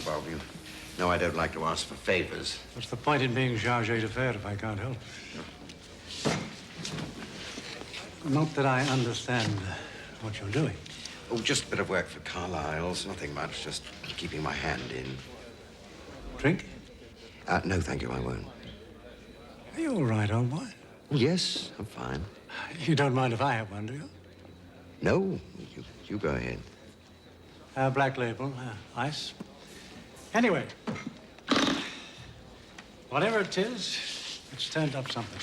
Bob. You know I don't like to ask for favors. What's the point in being chargé d'affaires if I can't help? Not that I understand what you're doing. Oh, just a bit of work for Carlisle's. Nothing much. Just keeping my hand in. Drink? No, thank you, I won't. Are you all right, old boy? Yes, I'm fine. You don't mind if I have one, do you? No, you go ahead. Black label, ice. Anyway, whatever it is, it's turned up something.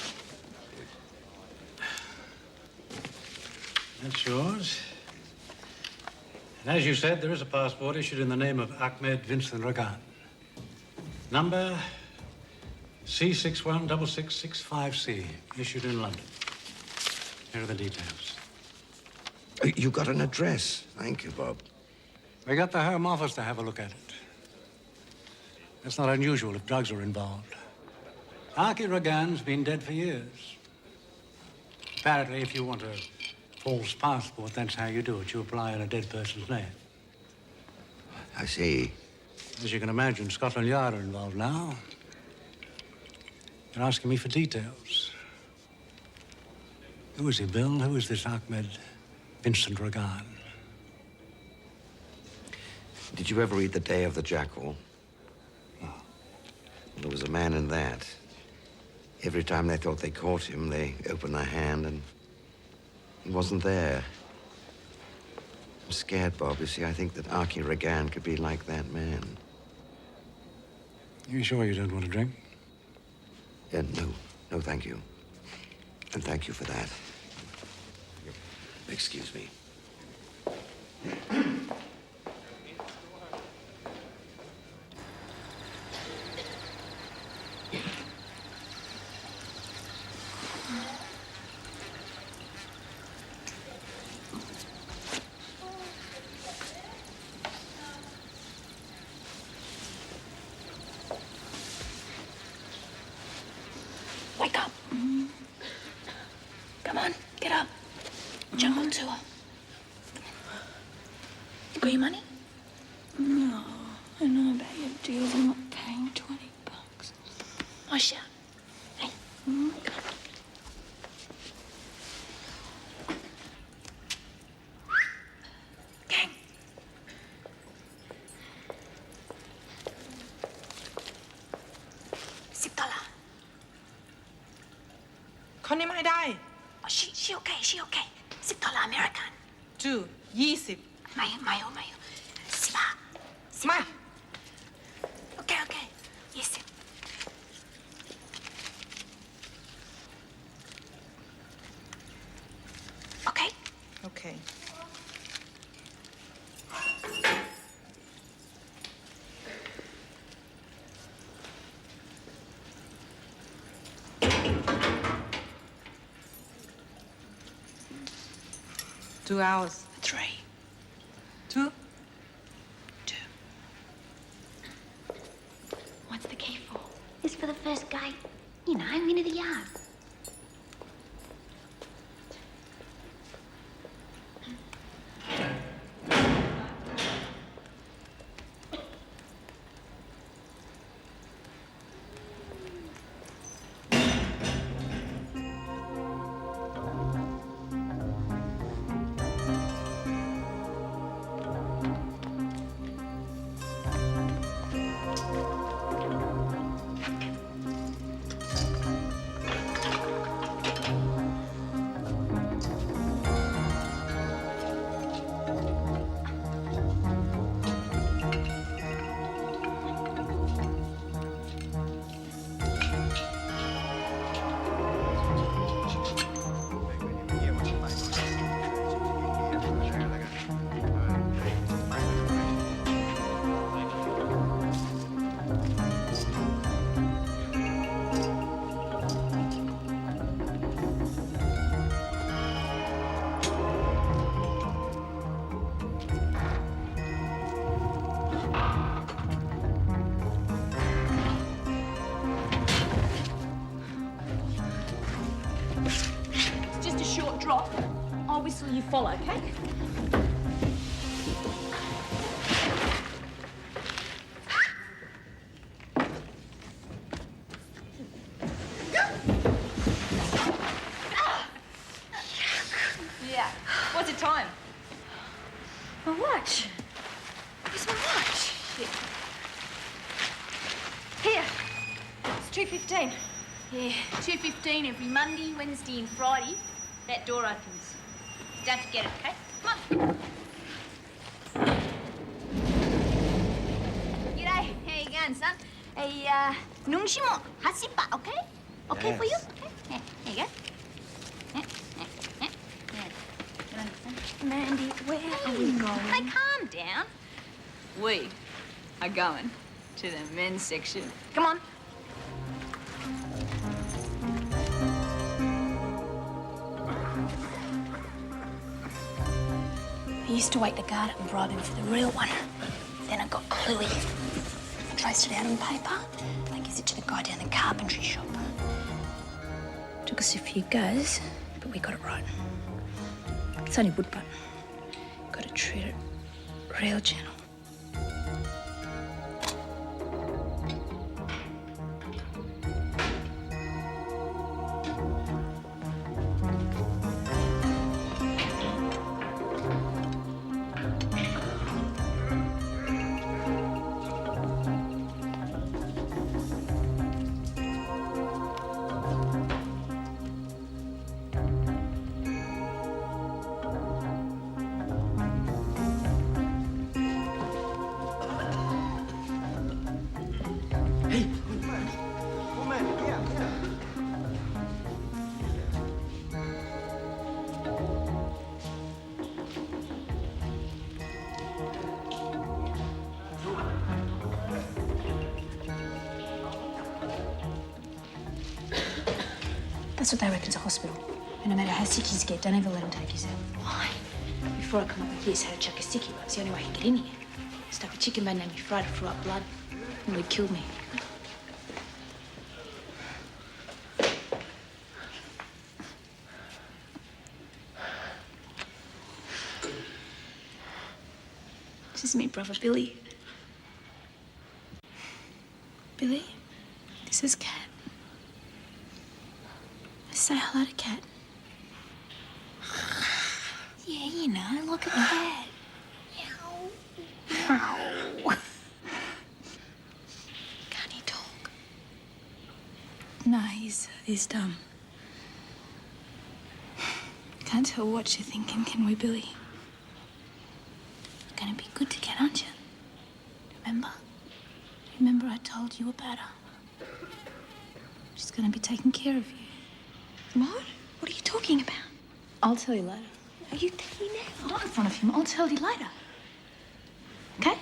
That's yours. And as you said, there is a passport issued in the name of Ahmed Vincent Ragan. Number C616665C, issued in London. Here are the details. You got an address. Thank you, Bob. We got the Home Office to have a look at it. That's not unusual if drugs are involved. Aki Ragan's been dead for years. Apparently, if you want a false passport, that's how you do it. You apply in a dead person's name. I see. As you can imagine, Scotland Yard are involved now. They're asking me for details. Who is he, Bill? Who is this Ahmed Vincent Ragan? Did you ever read The Day of the Jackal? No. Well, there was a man in that. Every time they thought they caught him, they opened their hand and he wasn't there. I'm scared, Bob. You see, I think that Aki Ragan could be like that man. You sure you don't want to drink? No, thank you. And thank you for that. Excuse me. Wake up. Come on, get up. Jungle tour. You got your money? No, I know about your deals. I'm not paying $20. Oh, shit. Hey. Mm. Come on. Gang. $10. คนนี้ไม่ได้ Oh, she okay, she okay. $10 American. จู20 Mayo. 10 baht. ไม่ Okay. 20. Okay? โอเค 2 hours 3. 2 2. What's the key for? It's for the first gate. You know, into the yard. Drop. I'll whistle, you follow, okay? 2:15. Yeah, 2:15 every Monday, Wednesday and Friday. That door opens. Don't forget it, okay? Come on. G'day. How you going, son? Hey, nungshimo hasipa, okay? Okay for you? Yes. Okay. Yeah, there you go. Yeah. Good on you, son. Mandy, where are we going? Hey, calm down. We are going to the men's section. Come on. I used to wait the guard up and bribe him for the real one. Then I got cluey. I traced it out on paper. I gives it to the guy down the carpentry shop. Took us a few goes, but we got it right. It's only wood, but got to treat it real gentle. That's what they reckon's a hospital. And no matter how sick you get, don't ever let them take you out. Why? Before I come up with this, I had to chuck a sticky. It's the only way I can get in here. Stuck a chicken bone down me fried it, threw up blood, and it killed me. This is me brother Billy. Billy, this is Cat. Say hello to Cat. Yeah, you know, look at that. Meow. Can't he talk? No, he's dumb. Can't tell what you're thinking, can we, Billy? You're gonna be good to Cat, aren't you? Remember I told you about her? She's gonna be taking care of you. What? What are you talking about? I'll tell you later. Are you telling me now? Not in front of him. I'll tell you later. Okay?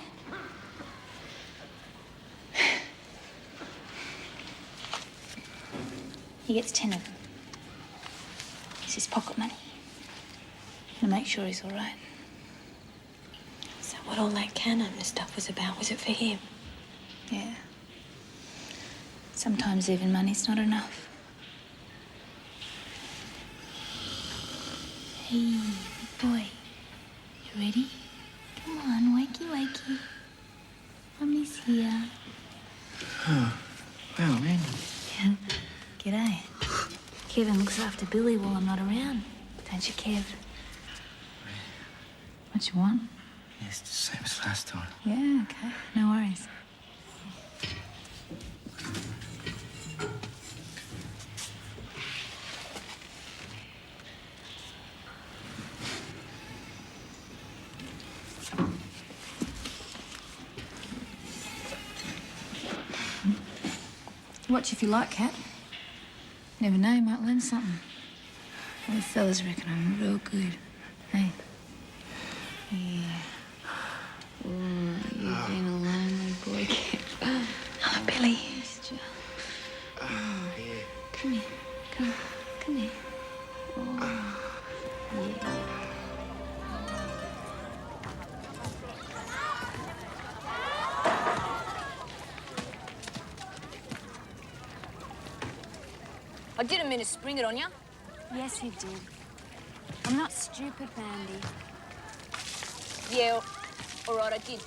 He gets 10 of them. It's his pocket money. To make sure he's all right. So what all that can opener stuff was about, was it for him? Yeah. Sometimes even money's not enough. Hey, big boy. You ready? Come on, wakey, wakey. Mommy's here. Oh, well, man. Yeah. G'day. Kevin looks after Billy while I'm not around. Don't you, Kev? What you want? Yeah, it's the same as last time. Yeah, okay. No worries. Watch if you like, Cat. Never know, you might learn something. All the fellas reckon I'm real good. Hey? Yeah. Oh, you've been a lonely boy, Cat. Hello, Billy. Come here. Come here. Oh, yeah. I didn't mean to spring it on you. Yes, you did. I'm not stupid, Mandy. Yeah, all right, I did.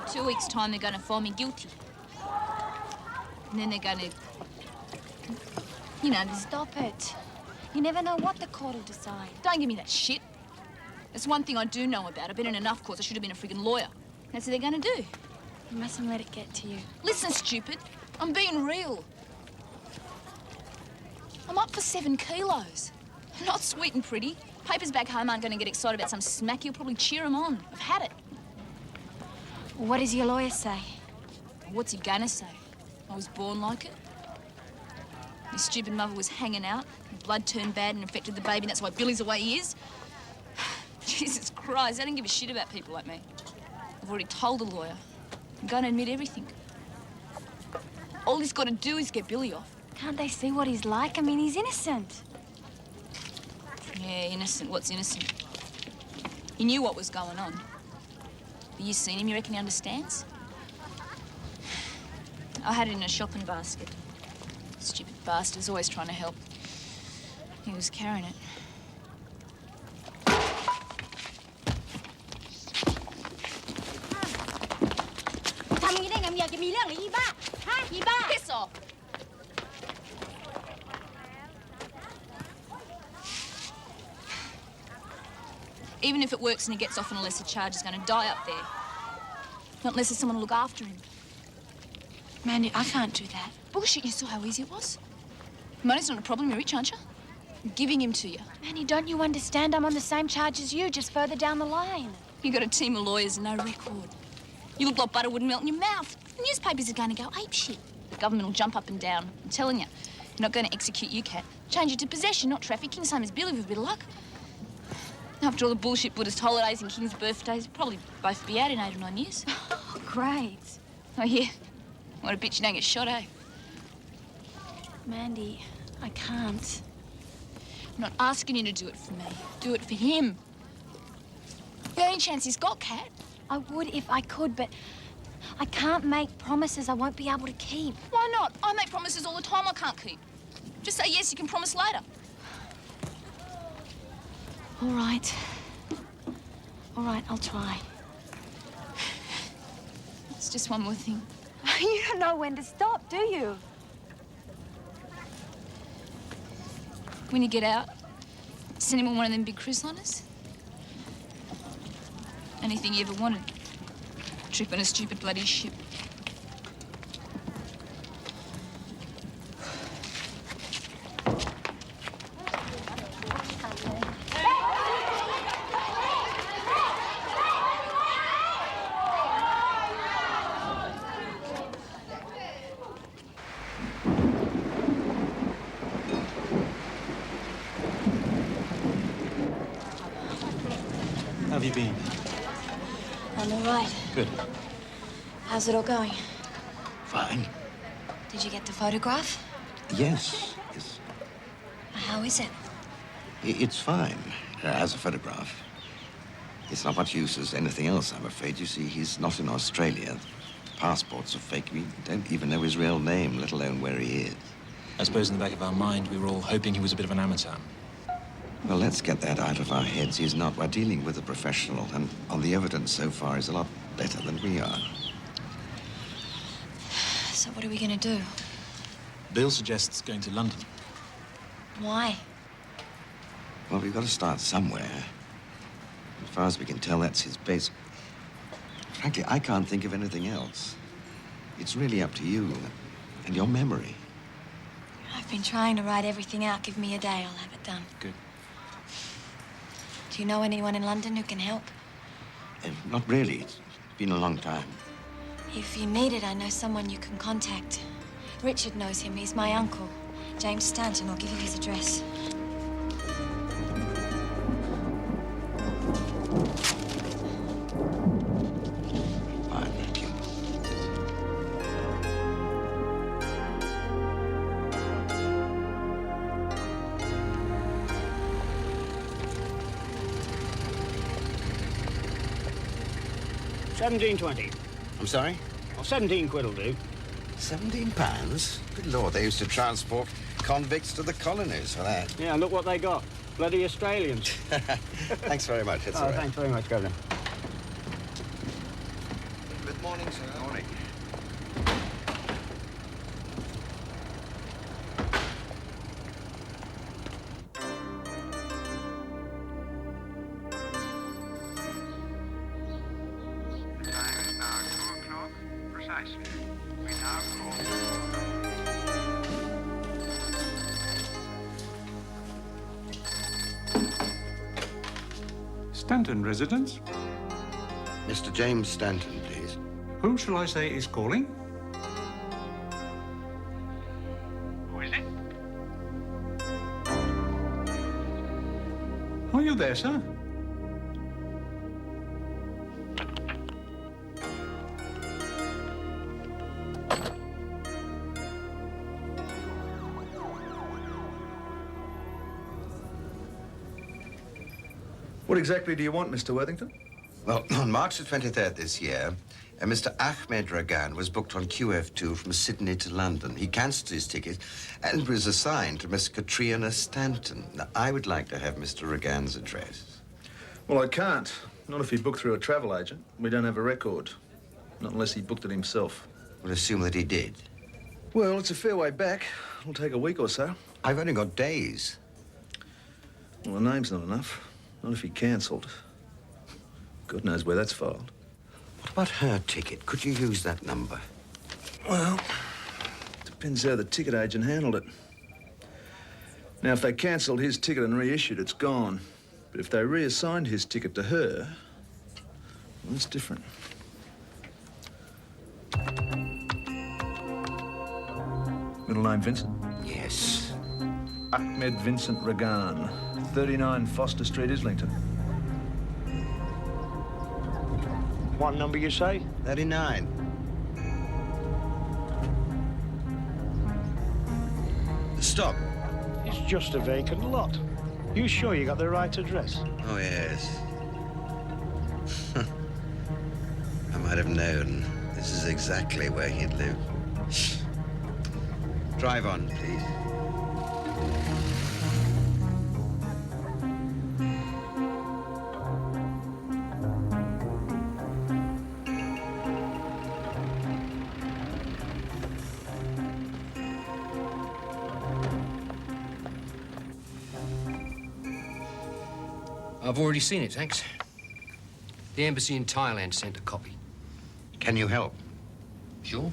In 2 weeks' time, they're going to find me guilty. And then they're going to, you know, Stop it. You never know what the court will decide. don't give me that shit. There's one thing I do know about. I've been in enough courts. I should have been a friggin' lawyer. That's what they're going to do. You mustn't let it get to you. Listen, stupid. I'm being real. I'm up for 7 kilos. I'm not sweet and pretty. Papers back home aren't going to get excited about some smack. You'll probably cheer them on. I've had it. What does your lawyer say? What's he gonna say? I was born like it. My stupid mother was hanging out. Blood turned bad and infected the baby, and that's why Billy's the way he is. Jesus Christ, I don't give a shit about people like me. I've already told the lawyer. I'm going to admit everything. All he's got to do is get Billy off. Can't they see what he's like? I mean, he's innocent. Yeah, innocent. What's innocent? He knew what was going on. But you seen him, you reckon he understands? I had it in a shopping basket. Stupid bastard's always trying to help. He was carrying it. Piss off! Even if it works and he gets off on a lesser charge, he's going to die up there. Not unless there's someone to look after him. Mandy, I can't do that. Bullshit, you saw how easy it was. Money's not a problem, you're rich, aren't you? I'm giving him to you. Mandy, don't you understand? I'm on the same charge as you, just further down the line. You got a team of lawyers and no record. You look like butter wouldn't melt in your mouth. The newspapers are going to go apeshit. The government will jump up and down. I'm telling you. They're not going to execute you, Kat. Change it to possession, not trafficking, same as Billy with a bit of luck. After all the bullshit Buddhist holidays and King's birthdays, probably both be out in 8 or 9 years. Oh, great. Oh, yeah. What a bitch you don't get shot, eh? Mandy, I can't. I'm not asking you to do it for me. Do it for him. The only chance he's got, Kat. I would if I could, but I can't make promises I won't be able to keep. Why not? I make promises all the time I can't keep. Just say yes, you can promise later. All right. All right, I'll try. It's just one more thing. You don't know when to stop, do you? When you get out, send him on one of them big cruise liners. Anything you ever wanted. Trip on a stupid bloody ship. How have you been? I'm all right. Good. How's it all going? Fine. Did you get the photograph? Yes, yes. How is it? It's fine, as a photograph. It's not much use as anything else, I'm afraid. You see, he's not in Australia. Passports are fake. We don't even know his real name, let alone where he is. I suppose in the back of our mind, we were all hoping he was a bit of an amateur. Well, let's get that out of our heads. He's not. We're dealing with a professional, and on the evidence so far, he's a lot better than we are. So what are we gonna do? Bill suggests going to London. Why? Well, we've got to start somewhere. As far as we can tell, that's his base. Frankly, I can't think of anything else. It's really up to you and your memory. I've been trying to write everything out. Give me a day, I'll have it done. Good. Do you know anyone in London who can help? Not really. It's been a long time. If you need it, I know someone you can contact. Richard knows him. He's my uncle. James Stanton. I'll give you his address. Fine, thank you. £17.20. I'm sorry? Well, 17 quid will do. £17? Good Lord, they used to transport convicts to the colonies for that. Yeah, look what they got. Bloody Australians. Thanks very much. It's all right. Thanks very much, Governor. Good morning, sir. Morning. Stanton residence. Mr. James Stanton, please. Who shall I say is calling? Who is it? Are you there, sir? What exactly do you want, Mr. Worthington? Well, on March the 23rd this year, Mr. Ahmed Ragan was booked on QF2 from Sydney to London. He cancelled his ticket and was assigned to Miss Katrina Stanton. Now, I would like to have Mr. Ragan's address. Well, I can't. Not if he booked through a travel agent. We don't have a record. Not unless he booked it himself. We'll assume that he did. Well, it's a fair way back. It'll take a week or so. I've only got days. Well, the name's not enough. Not if he cancelled. God knows where that's filed. What about her ticket? Could you use that number? Well, depends how the ticket agent handled it. Now, if they cancelled his ticket and reissued, it's gone. But if they reassigned his ticket to her, well, that's different. Middle name Vincent? Yes. Ahmed Vincent Ragan, 39 Foster Street, Islington. What number you say? 39. Stop. It's just a vacant lot. You sure you got the right address? Oh, yes. I might have known. This is exactly where he'd live. Drive on, please. I've already seen it, thanks. The embassy in Thailand sent a copy. Can you help? Sure.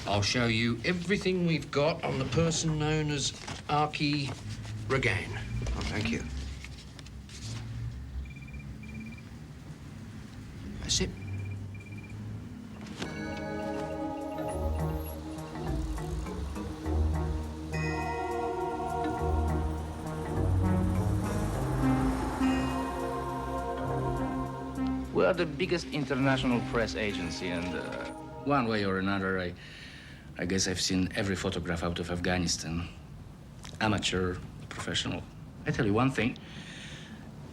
I'll show you everything we've got on the person known as Arki Ragan. Oh, thank you. That's it. We are the biggest international press agency, and one way or another, I guess I've seen every photograph out of Afghanistan. Amateur, professional. I tell you one thing,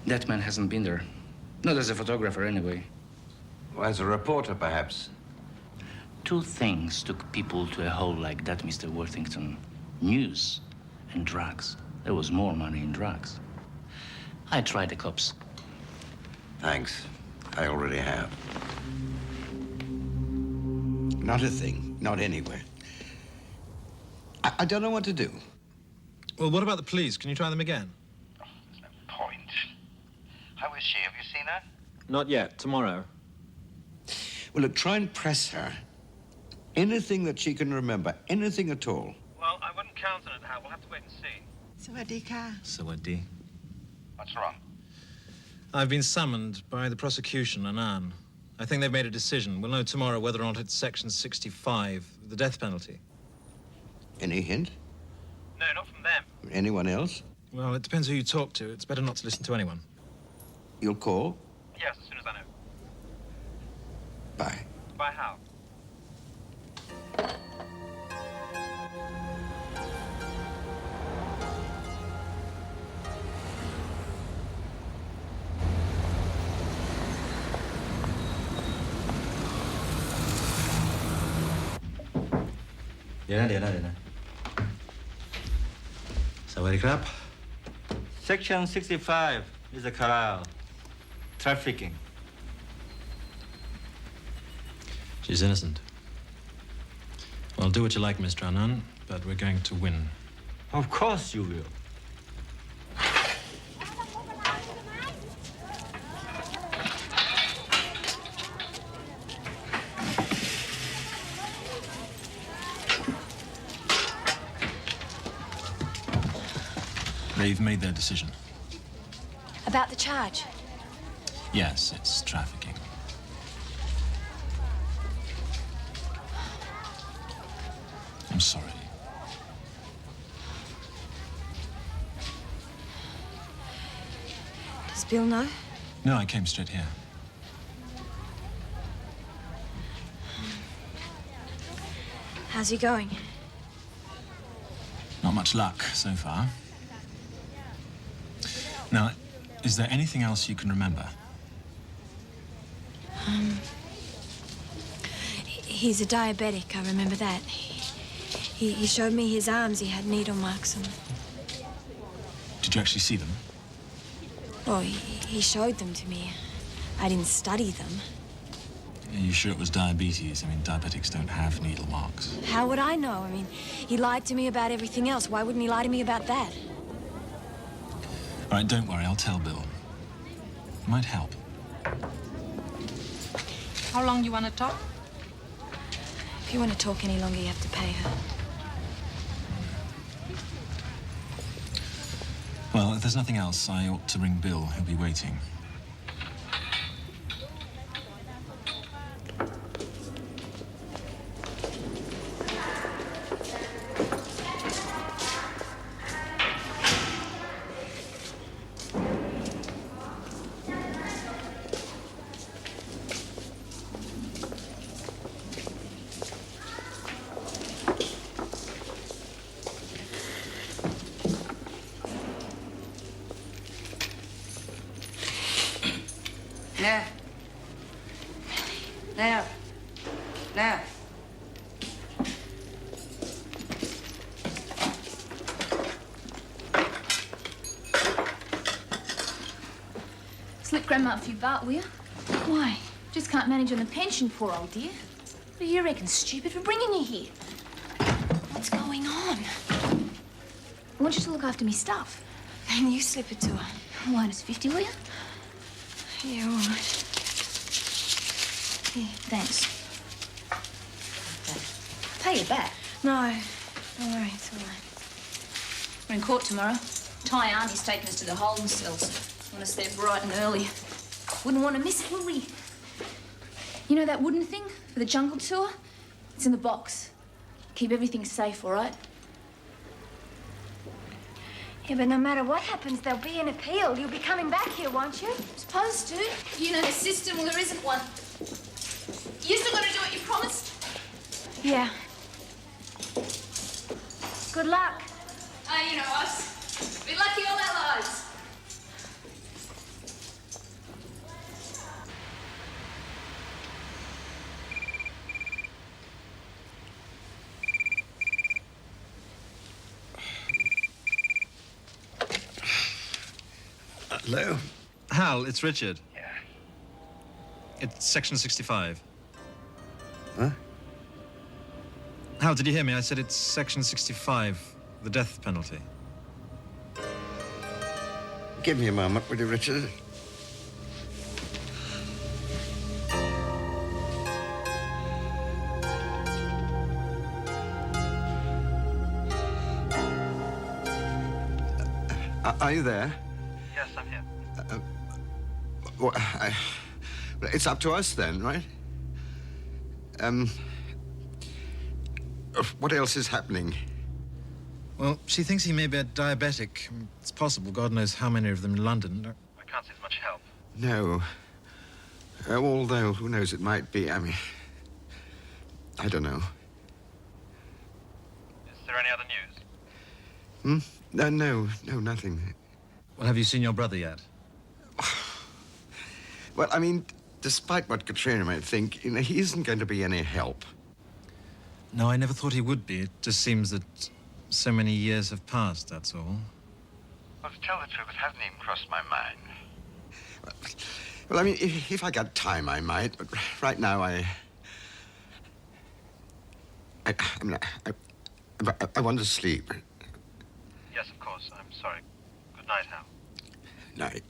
that man hasn't been there. Not as a photographer, anyway. Well, as a reporter, perhaps. Two things took people to a hole like that, Mr. Worthington. News and drugs. There was more money in drugs. I tried the cops. Thanks. I already have. Not a thing. Not anywhere. I don't know what to do. Well, what about the police? Can you try them again? Oh, there's no point. How is she? Have you seen her? Not yet. Tomorrow. Well, look, try and press her. Anything that she can remember. Anything at all. Well, I wouldn't count on it, Hal. We'll have to wait and see. Sawadika. Sawadee. What's wrong? I've been summoned by the prosecution, Annan. I think they've made a decision. We'll know tomorrow whether or not it's Section 65, the death penalty. Any hint? No, not from them. Anyone else? Well, it depends who you talk to. It's better not to listen to anyone. You'll call? Yes, as soon as I know. Bye. Bye, Hal. Sawadee Section 65 is a Karal. Trafficking. She's innocent. Well, do what you like, Mr. Annan, but we're going to win. Of course you will. They've made their decision. About the charge? Yes, it's trafficking. I'm sorry. Does Bill know? No, I came straight here. How's he going? Not much luck so far. Now, is there anything else you can remember? He's a diabetic, I remember that. He showed me his arms. He had needle marks on them. Did you actually see them? Well, he showed them to me. I didn't study them. Are you sure it was diabetes? I mean, diabetics don't have needle marks. How would I know? I mean, he lied to me about everything else. Why wouldn't he lie to me about that? All right, don't worry. I'll tell Bill. It might help. How long you want to talk? If you want to talk any longer, you have to pay her. Well, if there's nothing else, I ought to ring Bill. He'll be waiting. Now. Now. Now. Slip Grandma a few baht, will you? Why? Just can't manage on the pension, poor old dear. What do you reckon, stupid, for bringing you here? What's going on? I want you to look after me stuff. Then you slip it to her. Minus 50, will you? Yeah, all right. Here, thanks. Pay you back. No, don't worry, it's all right. We're in court tomorrow. Thai Army's taking us to the holding cells. Want us there bright and early. Wouldn't want to miss it, would we? You know that wooden thing for the jungle tour? It's in the box. Keep everything safe, all right? Yeah, but no matter what happens, there'll be an appeal. You'll be coming back here, won't you? Supposed to. You know the system, well, there isn't one. You still got to do what you promised. Yeah. Good luck. You know us. Be lucky all our lives. Hello? Hal, it's Richard. Yeah. It's section 65. Huh? Hal, did you hear me? I said it's section 65, the death penalty. Give me a moment, will you, Richard? Are you there? Yes, I'm here. Well, it's up to us then, right? What else is happening? Well, she thinks he may be a diabetic. It's possible. God knows how many of them in London. I can't see as much help. No. Although, who knows, it might be. I mean, I don't know. Is there any other news? No, nothing. Well, have you seen your brother yet? Well, I mean, despite what Katrina might think, you know, he isn't going to be any help. No, I never thought he would be. It just seems that so many years have passed, that's all. Well, to tell the truth, it hasn't even crossed my mind. Well, I mean, if I got time, I might, but right now, I want to sleep. Yes, of course. I'm sorry. Good night, Hal. Night.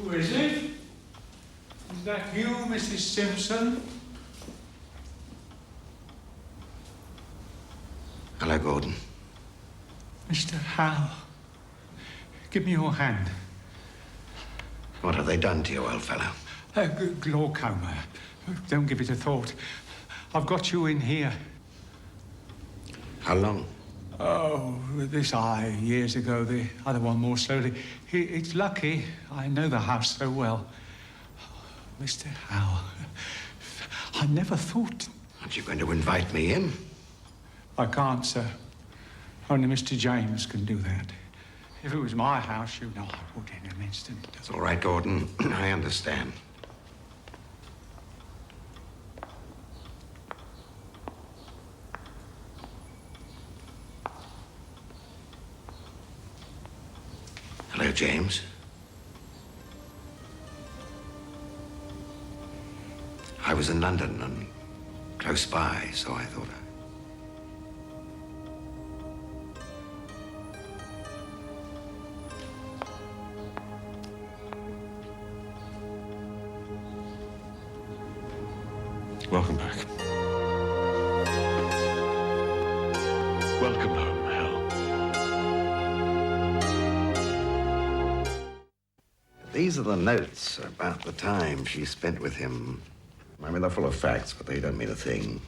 Who is it? Is that you, Mrs. Simpson? Hello, Gordon. Mr. Howe, give me your hand. What have they done to you, old fellow? Glaucoma. Don't give it a thought. I've got you in here. How long? Oh, this eye years ago, the other one more slowly. It's lucky I know the house so well. Mr. Howe, I never thought... Aren't you going to invite me in? I can't, sir. Only Mr. James can do that. If it was my house, you know I would in an instant. It's all right, Gordon. I understand. Hello, James. I was in London and close by, so I thought Welcome back. Welcome home, Hal. These are the notes about the time she spent with him. I mean, they're full of facts, but they don't mean a thing.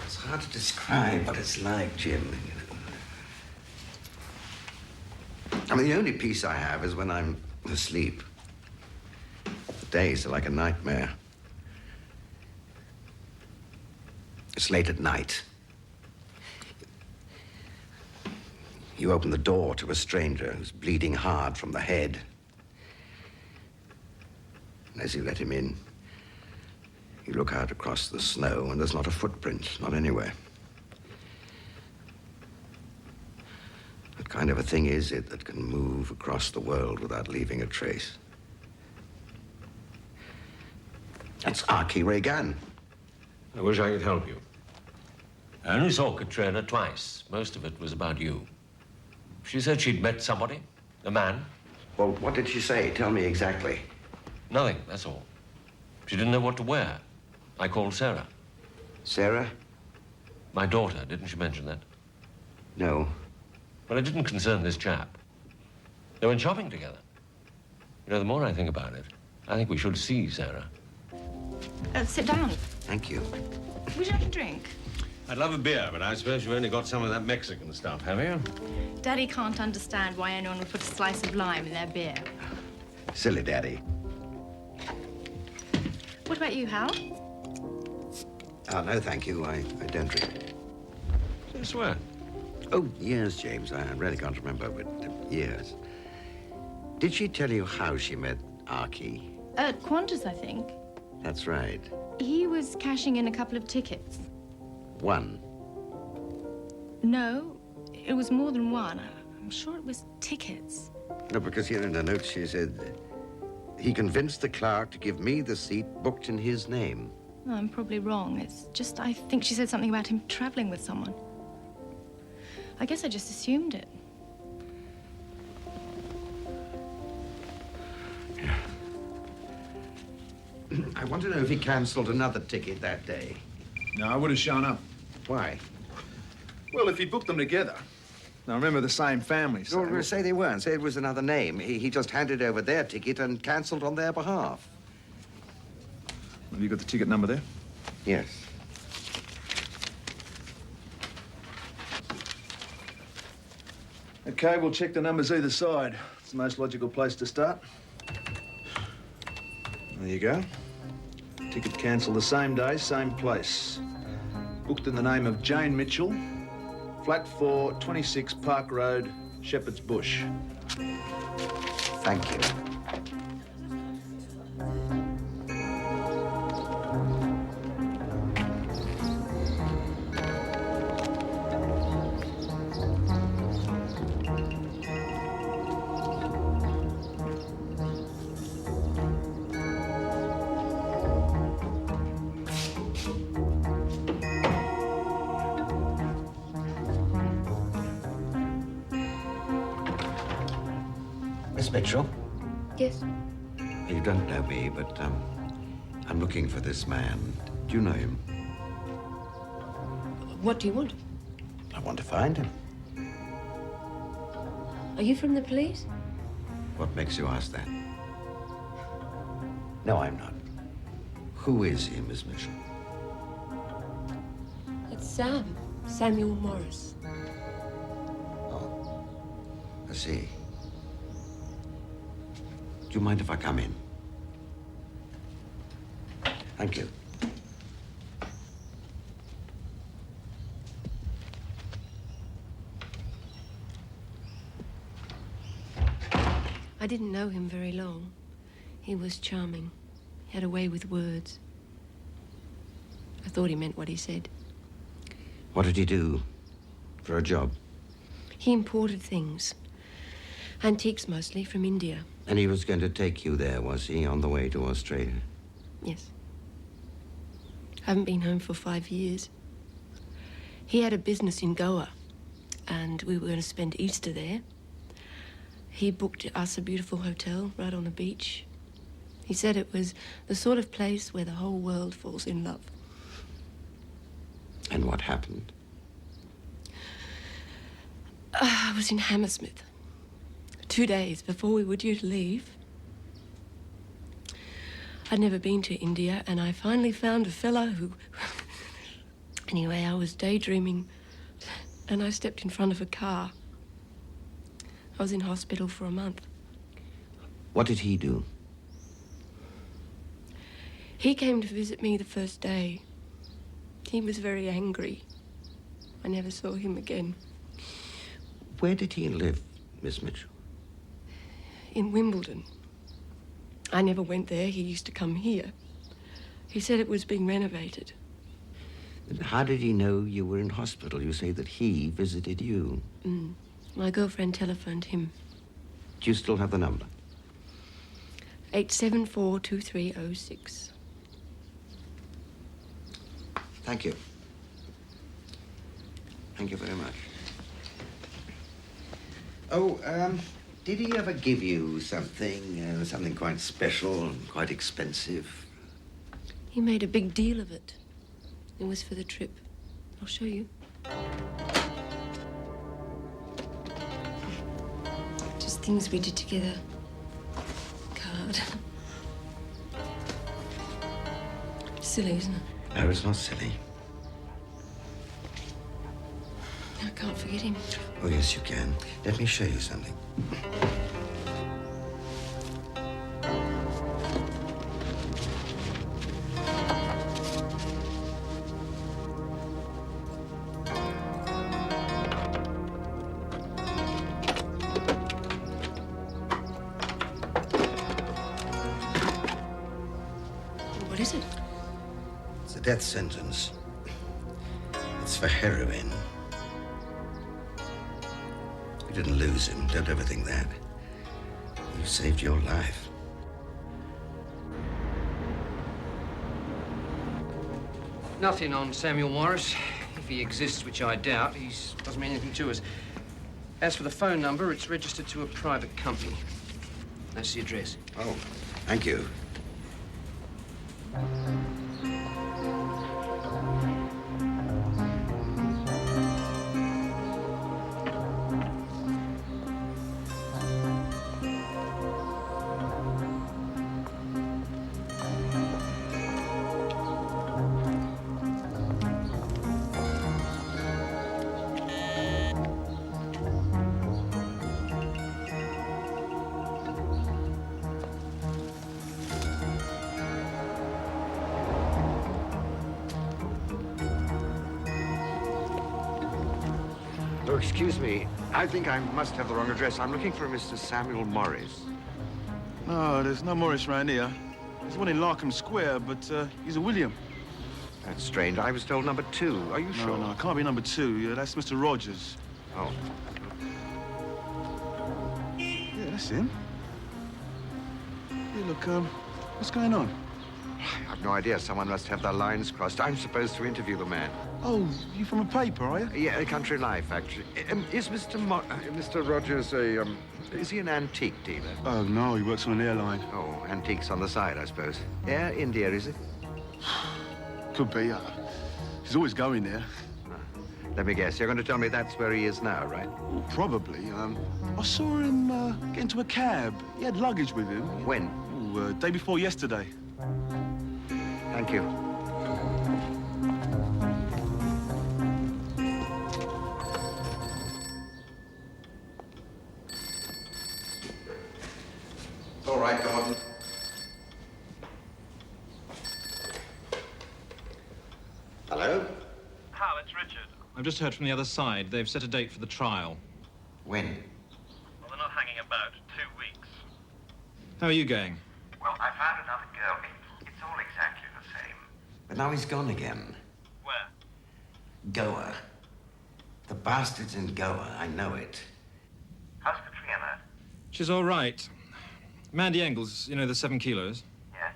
It's hard to describe what it's like, Jim. I mean, the only peace I have is when I'm asleep. The days are like a nightmare. It's late at night. You open the door to a stranger who's bleeding hard from the head. And as you let him in, you look out across the snow and there's not a footprint, not anywhere. What kind of a thing is it that can move across the world without leaving a trace? That's Archie Regan. I wish I could help you. I only saw Katrina twice. Most of it was about you. She said she'd met somebody, a man. Well, what did she say? Tell me exactly. Nothing, that's all. She didn't know what to wear. I called Sarah. Sarah? My daughter, didn't she mention that? No. Well, it didn't concern this chap. They went shopping together. You know, the more I think about it, I think we should see Sarah. Sit down. Thank you. Would you like a drink? I'd love a beer, but I suppose you've only got some of that Mexican stuff, have you? Daddy can't understand why anyone would put a slice of lime in their beer. Silly Daddy. What about you, Hal? Oh, no, thank you. I don't drink. I swear. Oh, years, James. I really can't remember, but years. Did she tell you how she met Archie? At Qantas, I think. That's right. He was cashing in a couple of tickets. One. No, it was more than one. I'm sure it was tickets. No, because here in the notes she said, he convinced the clerk to give me the seat booked in his name. No, I'm probably wrong. It's just I think she said something about him traveling with someone. I guess I just assumed it. Yeah. I want to know if he cancelled another ticket that day. No, I would have shown up. Why? Well, if he booked them together. Now, remember, the same family. So... No, say they weren't. Say it was another name. He just handed over their ticket and cancelled on their behalf. Have you got the ticket number there? Yes. Okay, we'll check the numbers either side. It's the most logical place to start. There you go. Ticket cancelled the same day, same place. Booked in the name of Jane Mitchell, flat 4, 26 Park Road, Shepherd's Bush. Thank you. Miss Mitchell? Yes. You don't know me, but I'm looking for this man. Do you know him? What do you want? I want to find him. Are you from the police? What makes you ask that? No, I'm not. Who is he, Miss Mitchell? It's Sam. Samuel Morris. Oh, I see. Do you mind if I come in? Thank you. I didn't know him very long. He was charming. He had a way with words. I thought he meant what he said. What did he do for a job? He imported things. Antiques mostly, from India. And he was going to take you there, was he, on the way to Australia? Yes. I haven't been home for 5 years. He had a business in Goa, and we were going to spend Easter there. He booked us a beautiful hotel right on the beach. He said it was the sort of place where the whole world falls in love. And what happened? I was in Hammersmith 2 days before we were due to leave. I'd never been to India, and I finally found a fella who... Anyway, I was daydreaming, and I stepped in front of a car. I was in hospital for a month. What did he do? He came to visit me the first day. He was very angry. I never saw him again. Where did he live, Miss Mitchell? In Wimbledon. I never went there. He used to come here. He said it was being renovated. And how did he know you were in hospital? You say that he visited you. My girlfriend telephoned him. Do you still have the number? 874-2306. Thank you. Thank you very much. Oh, did he ever give you something, something quite special and quite expensive? He made a big deal of it. It was for the trip. I'll show you. Just things we did together. Card. Silly, isn't it? No, it's not silly. I can't forget him. Oh, yes, you can. Let me show you something. What is it? It's a death sentence. It's for heroin. You didn't lose him. Don't ever think that. You saved your life. Nothing on Samuel Morris. If he exists, which I doubt, he doesn't mean anything to us. As for the phone number, it's registered to a private company. That's the address. Oh, thank you. Oh, excuse me. I think I must have the wrong address. I'm looking for a Mr. Samuel Morris. No, there's no Morris round here. There's one in Larkham Square, but he's a William. That's strange. I was told number 2. Are you sure? No, it can't be number 2. Yeah, that's Mr. Rogers. Oh. Yeah, that's him. Hey, look, what's going on? I have no idea. Someone must have their lines crossed. I'm supposed to interview the man. Oh, you from a paper, are you? Yeah, Country Life, actually. Is Mr. Rogers is he an antique dealer? Oh, no, he works on an airline. Oh, antiques on the side, I suppose. Air India, is it? Could be. He's always going there. Let me guess, you're going to tell me that's where he is now, right? Well, probably. I saw him get into a cab. He had luggage with him. When? Oh, day before yesterday. Thank you. All right, Gordon. Hello? Hal, it's Richard. I've just heard from the other side. They've set a date for the trial. When? Well, they're not hanging about. 2 weeks. How are you going? Well, I found another girl. It's all exactly the same. But now he's gone again. Where? Goa. The bastard's in Goa, I know it. How's Katrina? She's all right. Mandy Engels, you know, the 7 kilos? Yeah?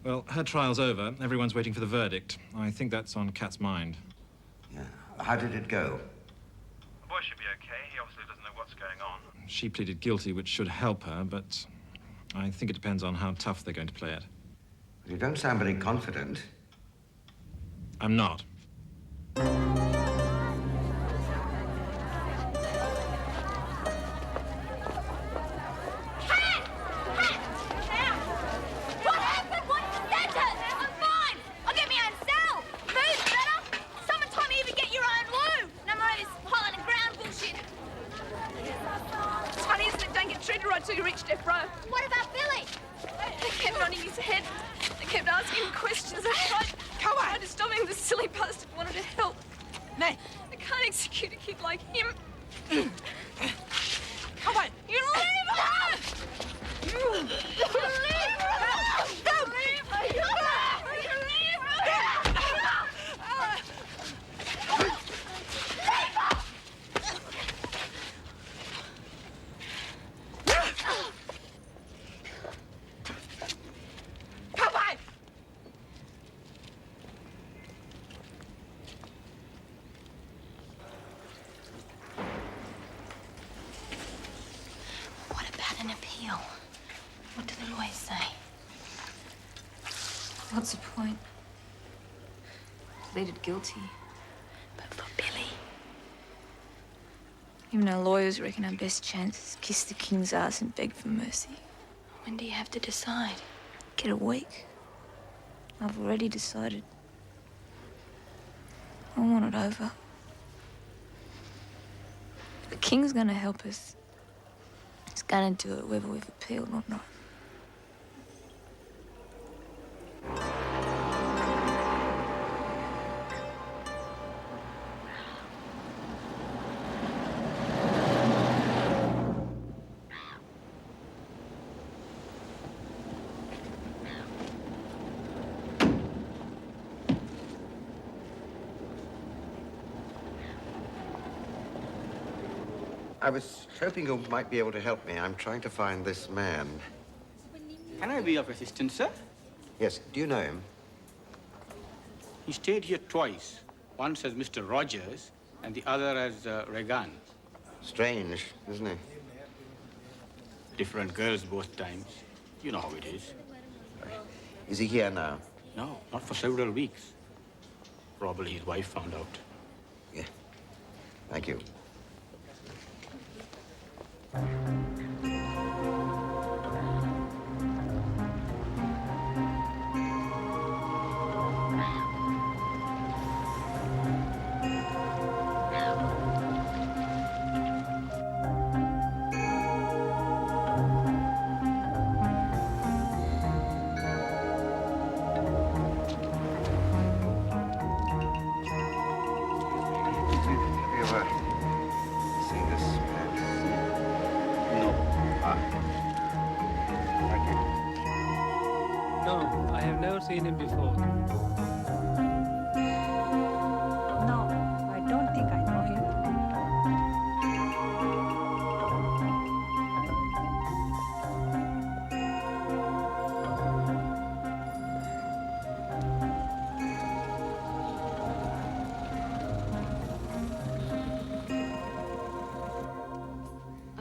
Well, her trial's over. Everyone's waiting for the verdict. I think that's on Kat's mind. Yeah. How did it go? The boy should be okay. He obviously doesn't know what's going on. She pleaded guilty, which should help her, but I think it depends on how tough they're going to play it. You don't sound very confident. I'm not. What happened? What's the sentence? I'm fine. I'll get me own cell. Move, better. Summertime, you even get your own loo. No more of this Holland and ground bullshit. It's funny, isn't it? Don't get treated right till you reach death row. What about Billy? They kept nodding his head. They kept asking him questions. I tried to stop him. The silly bastard wanted to help. No, I can't execute a kid like him. Come on, you leave her! You leave her! Don't leave her! You leave her! Come on! What about an appeal? What do the lawyers say? What's the point? Pleaded guilty. But for Billy, Even our lawyers reckon our best chance is kiss the king's ass and beg for mercy. when do you have to decide? Get a week. I've already decided. I want it over. The king's gonna help us. He's gonna do it whether we've appealed or not. I was hoping you might be able to help me. I'm trying to find this man. Can I be of assistance, sir? Yes, do you know him? He stayed here twice. Once as Mr. Rogers and the other as Regan. Strange, isn't he? Different girls both times. You know how it is. Is he here now? No, not for several weeks. Probably his wife found out. Yeah. Thank you. No, I have never seen him before. No, I don't think I know him.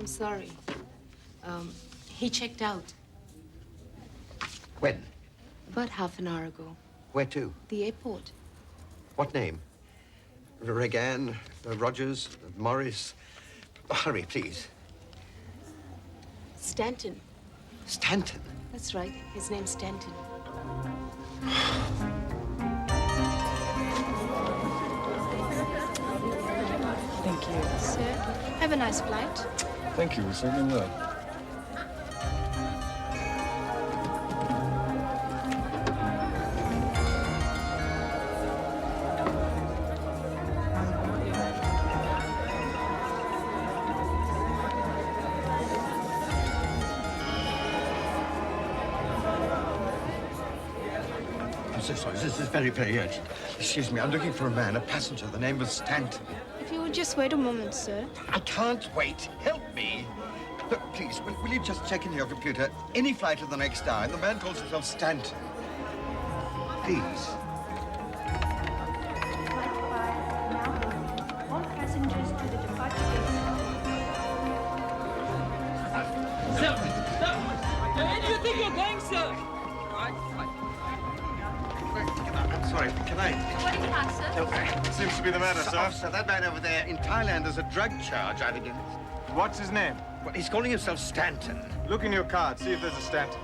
I'm sorry. He checked out When? about half an hour ago. Where to? The airport. What name? Regan, Rogers, Morris. Hurry, please. Stanton. Stanton? That's right. His name's Stanton. Thank you. Sir, have a nice flight. Thank you, we certainly will. I'm so sorry. This is very, very urgent. Excuse me, I'm looking for a man, a passenger. The name was Stanton. If you would just wait a moment, sir. I can't wait. Help me. Look, please, will you just check in your computer any flight of the next hour, and the man calls himself Stanton. Please. All passengers to the departure gate. Stop! Where do you think you're going, sir? I'm sorry, can I? What is that, sir? Okay. Seems to be the matter, sir. Officer, that man over there in Thailand has a drug charge out against. What's his name? Well, he's calling himself Stanton. Look in your card, see if there's a Stanton.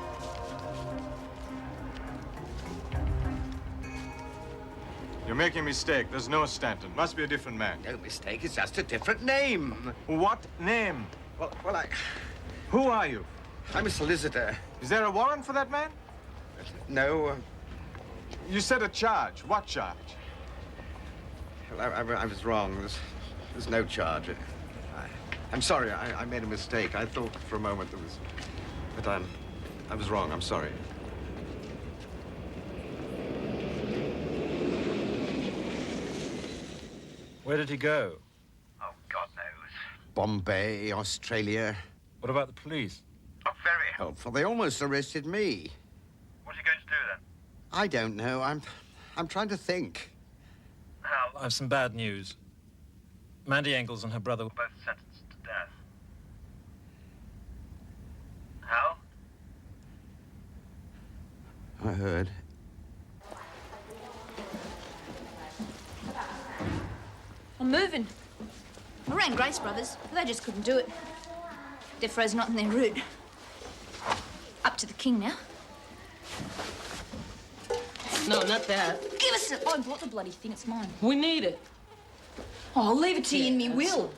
You're making a mistake. There's no Stanton. Must be a different man. No mistake, it's just a different name. What name? Well, Who are you? I'm a solicitor. Is there a warrant for that man? No. You said a charge. What charge? Well, I was wrong. There's no charge. I'm sorry. I made a mistake. I thought for a moment there was, but I was wrong. I'm sorry. Where did he go? Oh, God knows. Bombay, Australia. What about the police? Oh, very Helpful. They almost arrested me. What's he going to do then? I don't know. I'm trying to think. Hal, I have some bad news. Mandy Engels and her brother were both sentenced to death. Hal? I heard. I'm moving. I rang Grace Brothers, but they just couldn't do it. They're frozen up in their route. Up to the king now. No, not that. Give us it. I bought the bloody thing. It's mine. We need it. Oh, I'll leave it to you in me will.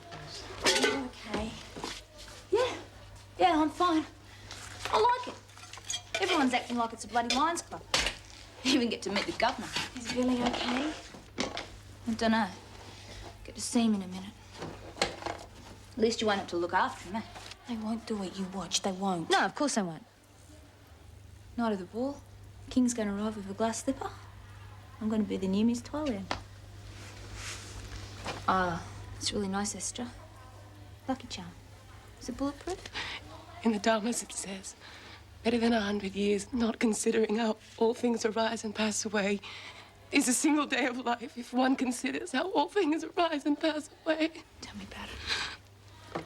Okay. Yeah, I'm fine. I like it. Everyone's acting like it's a bloody Lions Club. You even get to meet the governor. Is Billy okay? I don't know. Get to see him in a minute. At least you won't have to look after him, eh? They won't do it, you watch. They won't. No, of course they won't. Night of the ball. King's going to arrive with a glass slipper. I'm going to be the new Miss Thailand. It's really nice, Esther. Lucky charm. Is it bulletproof? In the Dharmas it says, better than 100 years, not considering how all things arise and pass away, is a single day of life if one considers how all things arise and pass away. Tell me about it.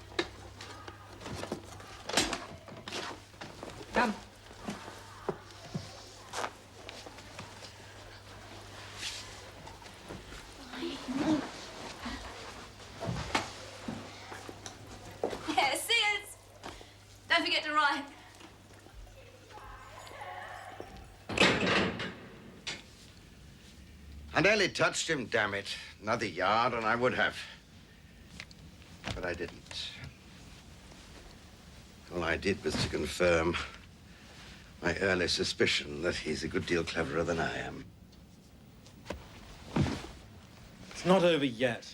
Come. Yeah, see us. Don't forget to write. I nearly touched him, damn it. Another yard, and I would have. But I didn't. All I did was to confirm my early suspicion that he's a good deal cleverer than I am. It's not over yet.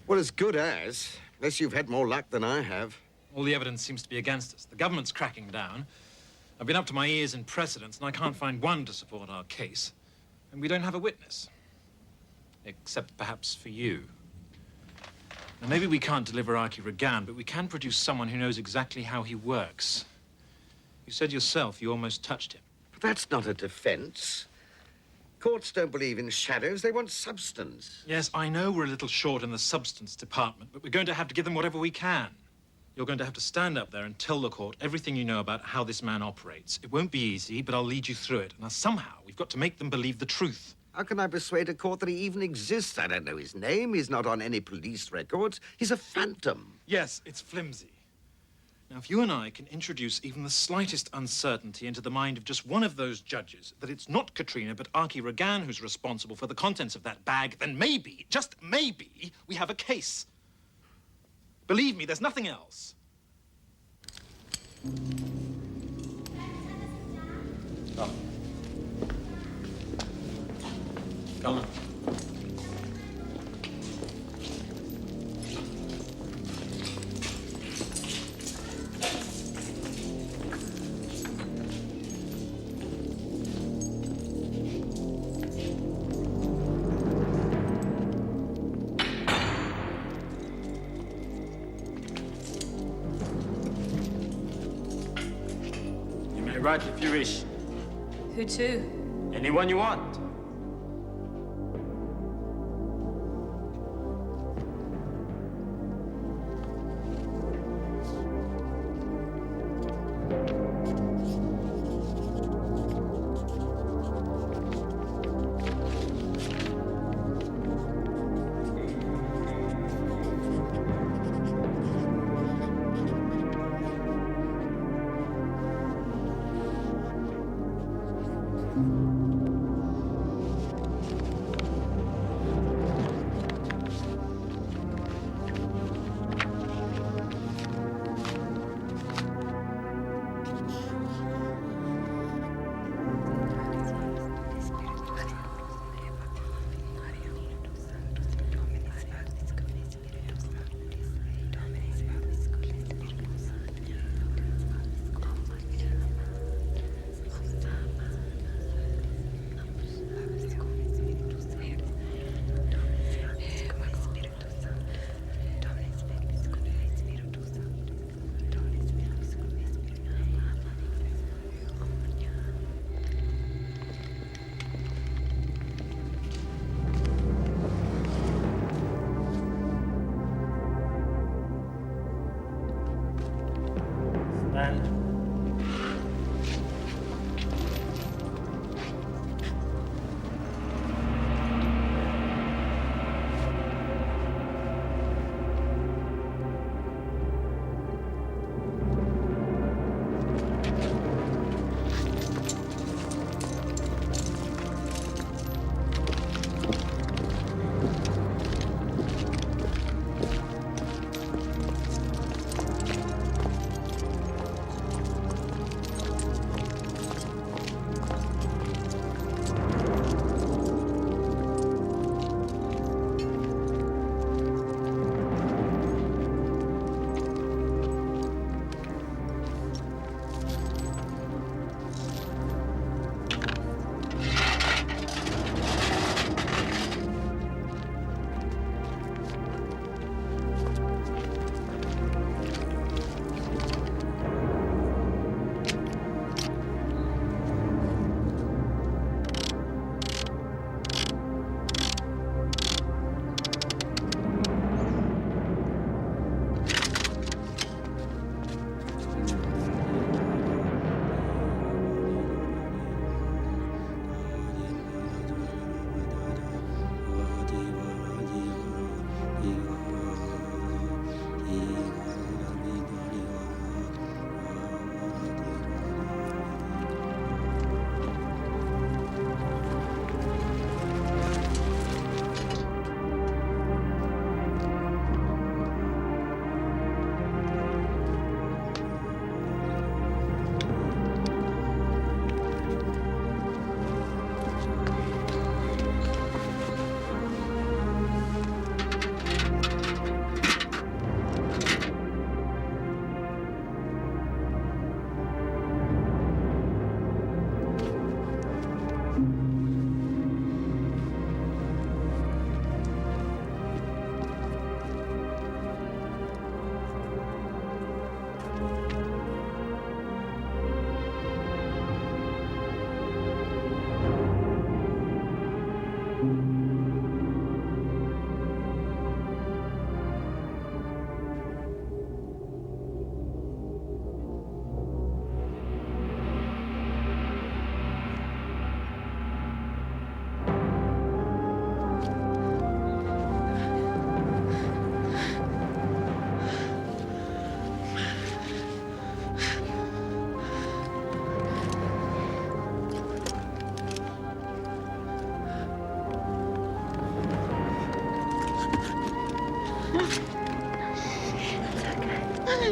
Well, as good as, unless you've had more luck than I have. All the evidence seems to be against us. The government's cracking down. I've been up to my ears in precedents, and I can't find one to support our case. And we don't have a witness. Except perhaps for you. Now, maybe we can't deliver Archie Regan, but we can produce someone who knows exactly how he works. You said yourself you almost touched him. But that's not a defense. Courts don't believe in shadows. They want substance. Yes, I know we're a little short in the substance department, but we're going to have to give them whatever we can. You're going to have to stand up there and tell the court everything you know about how this man operates. It won't be easy, but I'll lead you through it. Now, somehow, we've got to make them believe the truth. How can I persuade a court that he even exists? I don't know his name. He's not on any police records. He's a phantom. Yes, it's flimsy. Now, if you and I can introduce even the slightest uncertainty into the mind of just one of those judges, that it's not Katrina but Archie Regan who's responsible for the contents of that bag, then maybe, just maybe, we have a case. Believe me, there's nothing else. Come. Come on. Right, if you wish. Who to? Anyone you want.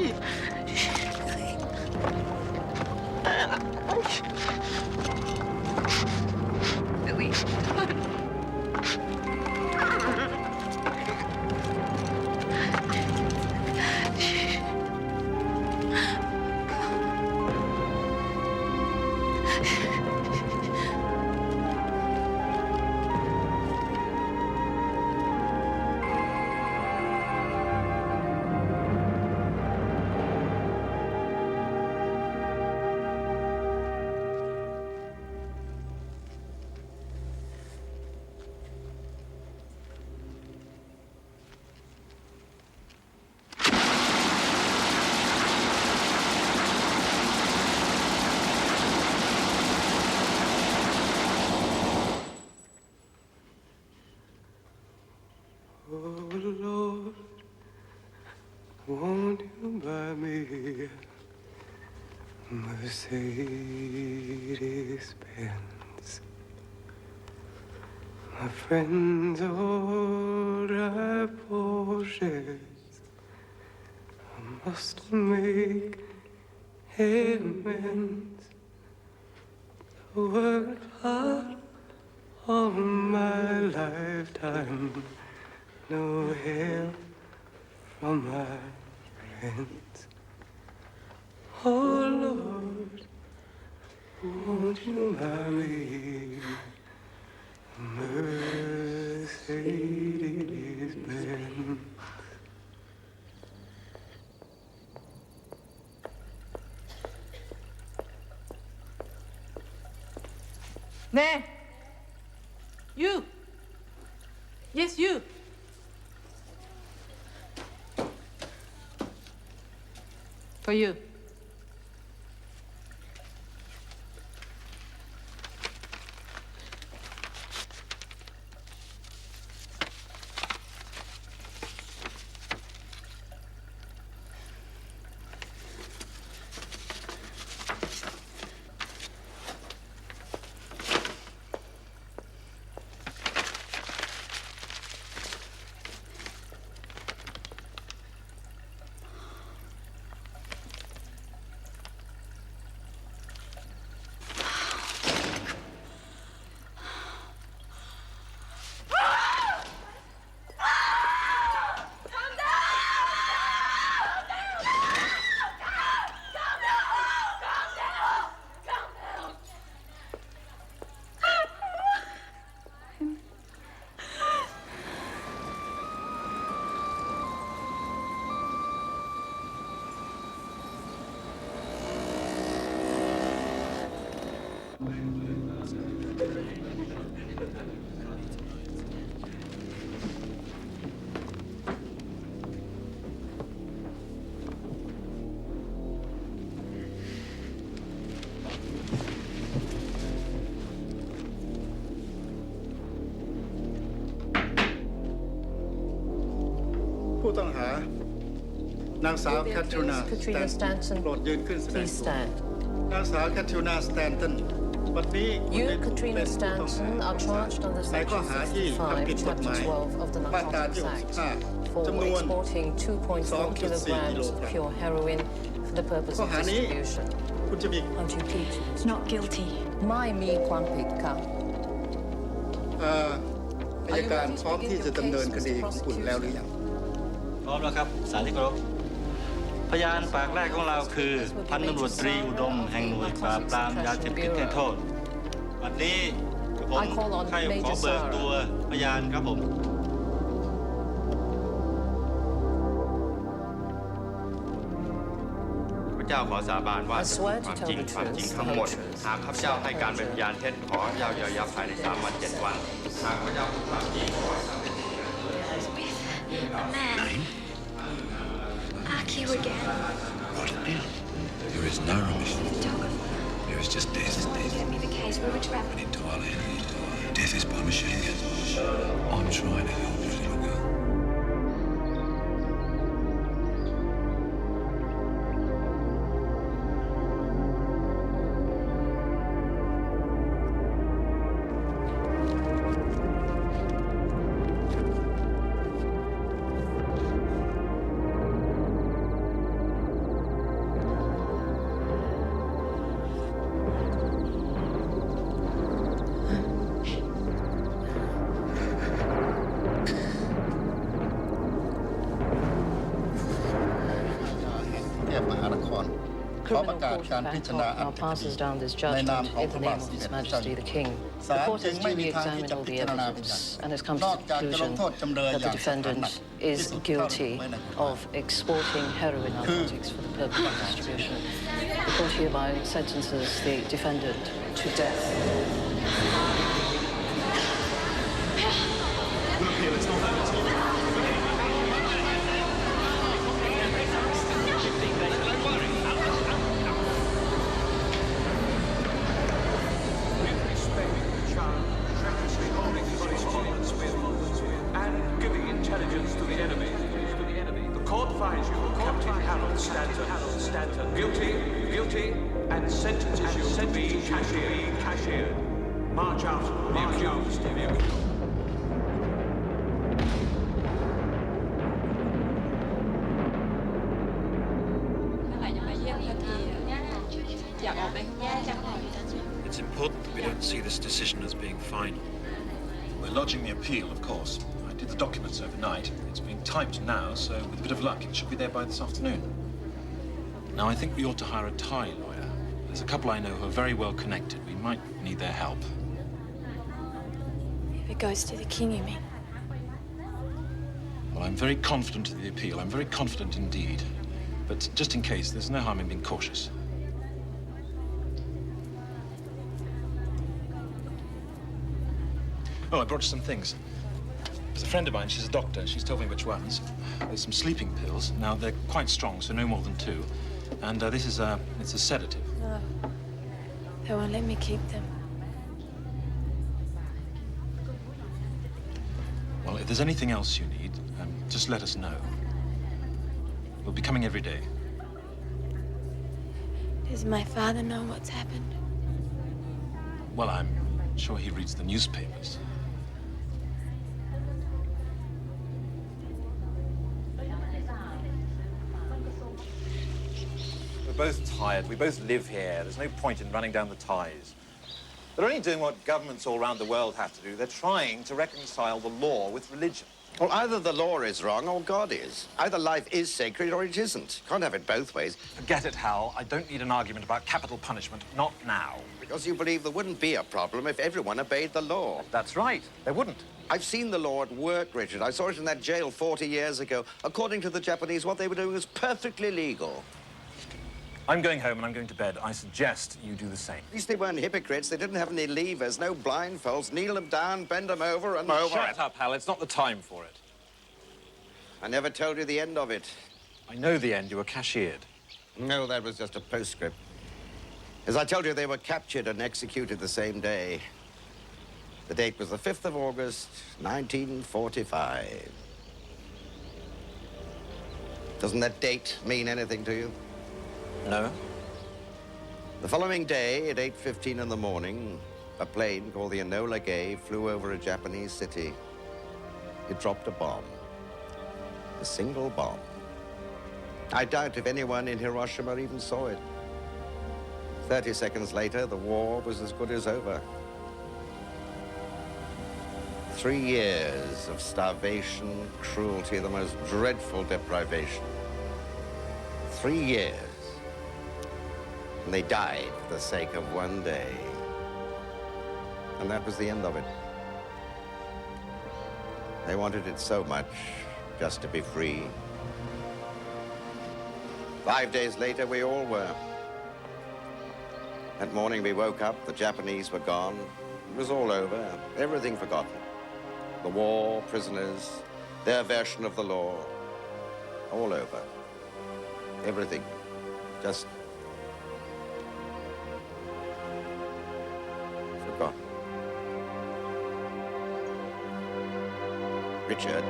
Billy, Oh Lord, won't you buy me a Mercedes-Benz? My friends all drive Porsches. I must make amends. I worked hard all my lifetime. No help from my friends. Oh Lord, won't you marry a Mercedes-Benz? Nè! You! Yes, you! For you.ผู้ต้องหานางสาวแคทรินาสแตนตันโปรดยืนขึ้นแสดงตัวนางสาวแคทรินาสแตนตันวันนี้คุณได้ถูกเป็นผู้ต้องหาในข้อหาที่ทำผิดกฎหมายมาตราที่65จำนวน 2.4 กิโลกรัมข้อหานี้คุณจะมี not guilty. ไม่มีความผิดค่ะ อัยการพร้อมที่จะดำเนินคดีของคุณแล้วหรือยัง พร้อมแล้วครับศาลที่เคารพพยานปากแรกของเราคือพันตำรวจตรีอุดมแห่งหน่วยปราบปรามยาเสพติดให้โทษวันนี้ผมใครขอเบิกตัวพยานครับผมข้าพเจ้าขอสาบานว่าจะพูดความจริงทั้งหมดหากข้าพเจ้าให้การเป็นพยานเท็จขอเย้ายอยับภายใน3 วัน 7 วันหากข้าพเจ้าพูดความจริงขอให้สำเร็จ Man. Aki again. What now? There is no remission. There is just death. Get me the case. Where would you have In Thailand, death is by machine gun. I'm trying to help you, little girl. Criminal Court of Bangkok now passes down this judgment in the name of His Majesty the King. The court has duly examined all the evidence and has come to the conclusion that the defendant is guilty of exporting heroin narcotics for the purpose of distribution. The court hereby sentences the defendant to death. Guilty, and sentences you to be cashiered. March out, the accused. It's important that we don't see this decision as being final. We're lodging the appeal, of course. I did the documents overnight. It's being typed now, so with a bit of luck, it should be there by this afternoon. Now, I think we ought to hire a Thai lawyer. There's a couple I know who are very well connected. We might need their help. If it goes to the king, you mean? Well, I'm very confident of the appeal. I'm very confident indeed. But just in case, there's no harm in being cautious. Oh, I brought you some things. There's a friend of mine, she's a doctor. She's told me which ones. There's some sleeping pills. Now, they're quite strong, so no more than 2. And this is it's a sedative. No. They won't let me keep them. Well, if there's anything else you need, just let us know. We'll be coming every day. Does my father know what's happened? Well, I'm sure he reads the newspapers. We're both tired. We both live here. There's no point in running down the ties. They're only doing what governments all around the world have to do. They're trying to reconcile the law with religion. Well, either the law is wrong or God is. Either life is sacred or it isn't. Can't have it both ways. Forget it, Hal. I don't need an argument about capital punishment. Not now. Because you believe there wouldn't be a problem if everyone obeyed the law. That's right. There wouldn't. I've seen the law at work, Richard. I saw it in that jail 40 years ago. According to the Japanese, what they were doing was perfectly legal. I'm going home and I'm going to bed. I suggest you do the same. At least they weren't hypocrites. They didn't have any levers, no blindfolds. Kneel them down, bend them over, and over. Shut up, Hal. It's not the time for it. I never told you the end of it. I know the end. You were cashiered. No, that was just a postscript. As I told you, they were captured and executed the same day. The date was the 5th of August, 1945. Doesn't that date mean anything to you? No. The following day, at 8:15 in the morning, a plane called the Enola Gay flew over a Japanese city. It dropped a bomb. A single bomb. I doubt if anyone in Hiroshima even saw it. 30 seconds later, the war was as good as over. 3 years of starvation, cruelty, the most dreadful deprivation. 3 years. And they died for the sake of one day. And that was the end of it. They wanted it so much just to be free. 5 days later, we all were. That morning we woke up, the Japanese were gone. It was all over, everything forgotten. The war, prisoners, their version of the law, all over. Everything, just forgotten. Richard.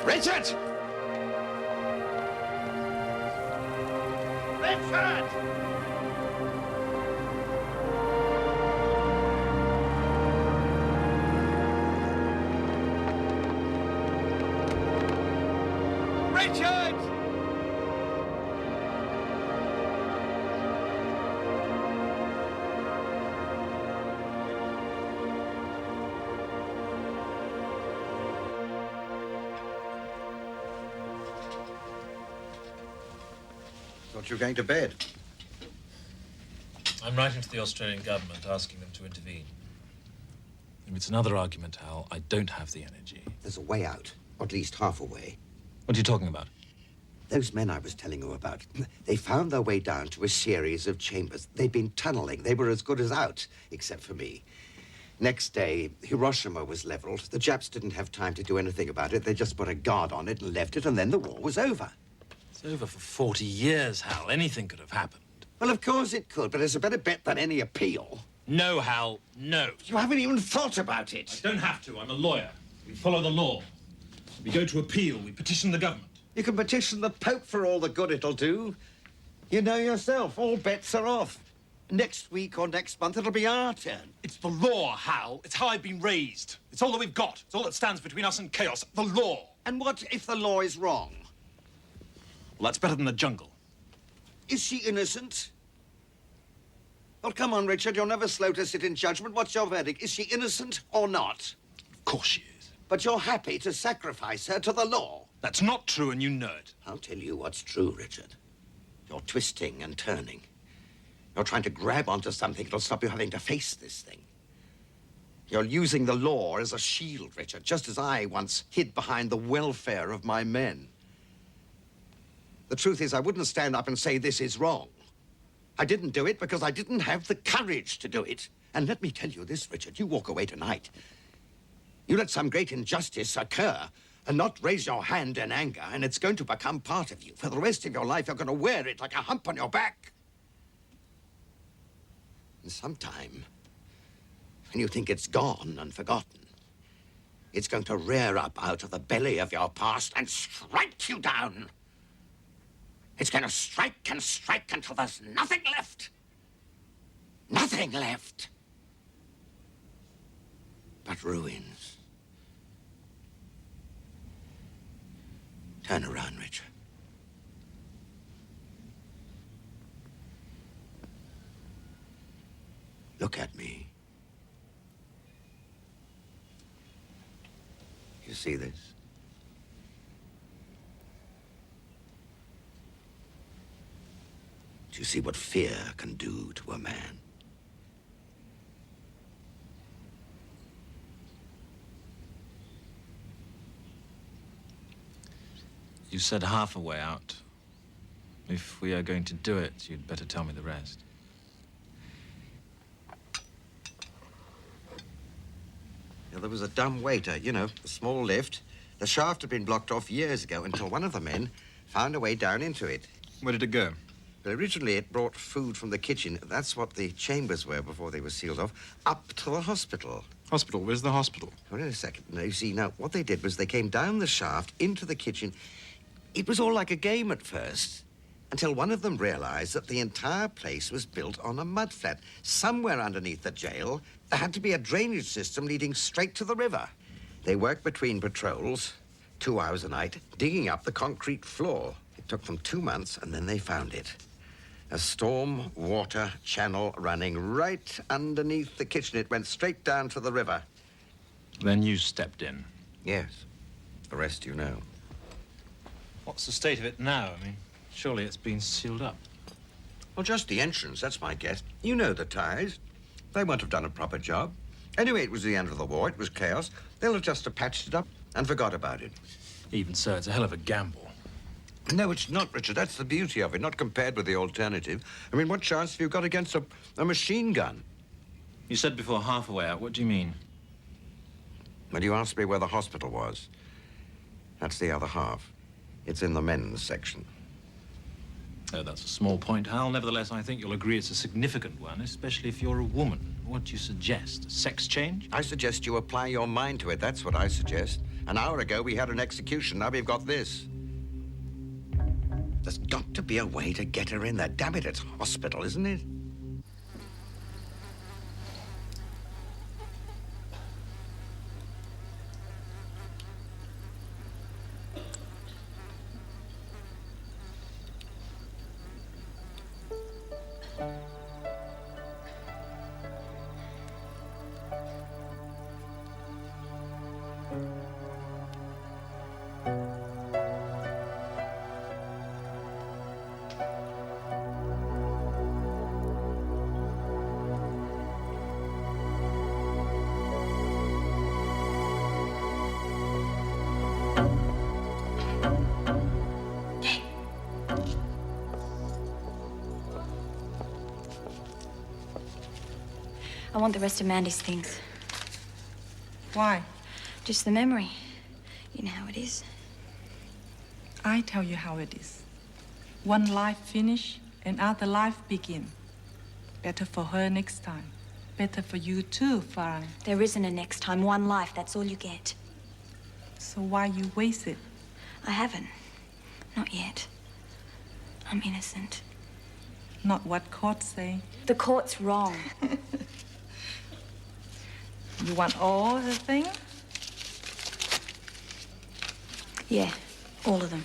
Richard! Richard! Richard! Thought you were going to bed. I'm writing to the Australian government asking them to intervene. If it's another argument, Hal, I don't have the energy. There's a way out, or at least half a way. What are you talking about? Those men I was telling you about, they found their way down to a series of chambers. They'd been tunneling. They were as good as out, except for me. Next day, Hiroshima was leveled. The Japs didn't have time to do anything about it. They just put a guard on it and left it, and then the war was over. It's over for 40 years, Hal. Anything could have happened. Well, of course it could, but it's a better bet than any appeal. No, Hal, no. You haven't even thought about it. I don't have to. I'm a lawyer. We follow the law. We go to appeal. We petition the government. You can petition the Pope for all the good it'll do. You know yourself, all bets are off. Next week or next month, it'll be our turn. It's the law, Hal. It's how I've been raised. It's all that we've got. It's all that stands between us and chaos. The law. And what if the law is wrong? Well, that's better than the jungle. Is she innocent? Well, come on, Richard. You're never slow to sit in judgment. What's your verdict? Is she innocent or not? Of course she is. But you're happy to sacrifice her to the law. That's not true, and you know it. I'll tell you what's true, Richard. You're twisting and turning. You're trying to grab onto something that'll stop you having to face this thing. You're using the law as a shield, Richard, just as I once hid behind the welfare of my men. The truth is, I wouldn't stand up and say this is wrong. I didn't do it because I didn't have the courage to do it. And let me tell you this, Richard, you walk away tonight. You let some great injustice occur and not raise your hand in anger, and it's going to become part of you. For the rest of your life, you're going to wear it like a hump on your back. And sometime, when you think it's gone and forgotten, it's going to rear up out of the belly of your past and strike you down. It's going to strike and strike until there's nothing left. Nothing left but ruins. Turn around, Richard. Look at me. You see this? Do you see what fear can do to a man? You said half a way out. If we are going to do it, you'd better tell me the rest. Yeah, there was a dumb waiter, you know, a small lift. The shaft had been blocked off years ago until one of the men found a way down into it. Where did it go? But originally it brought food from the kitchen. That's what the chambers were before they were sealed off, up to the hospital. Hospital? Where's the hospital? Hold on a second. Now, you see, now, what they did was they came down the shaft into the kitchen. It was all like a game at first, until one of them realized that the entire place was built on a mudflat. Somewhere underneath the jail, there had to be a drainage system leading straight to the river. They worked between patrols, 2 hours a night, digging up the concrete floor. It took them 2 months, and then they found it. A storm water channel running right underneath the kitchen. It went straight down to the river. Then you stepped in. Yes. The rest you know. What's the state of it now? I mean, surely it's been sealed up. Well, just the entrance, that's my guess. You know the ties. They won't have done a proper job. Anyway, it was the end of the war. It was chaos. They'll have just have patched it up and forgot about it. Even so, it's a hell of a gamble. No, it's not, Richard. That's the beauty of it, not compared with the alternative. I mean, what chance have you got against a machine gun? You said before half a way out. What do you mean? Well, you asked me where the hospital was. That's the other half. It's in the men's section. Oh, that's a small point, Hal. Nevertheless, I think you'll agree it's a significant one, especially if you're a woman. What do you suggest? A sex change? I suggest you apply your mind to it. That's what I suggest. An hour ago, we had an execution. Now we've got this. There's got to be a way to get her in there. Damn it, it's a hospital, isn't it? I want the rest of Mandy's things. Why? Just the memory. You know how it is. I tell you how it is. One life finish, another life begin. Better for her next time. Better for you too, Farah. There isn't a next time. One life, that's all you get. So why you waste it? I haven't. Not yet. I'm innocent. Not what courts say. The court's wrong. You want all the things? Yeah, all of them.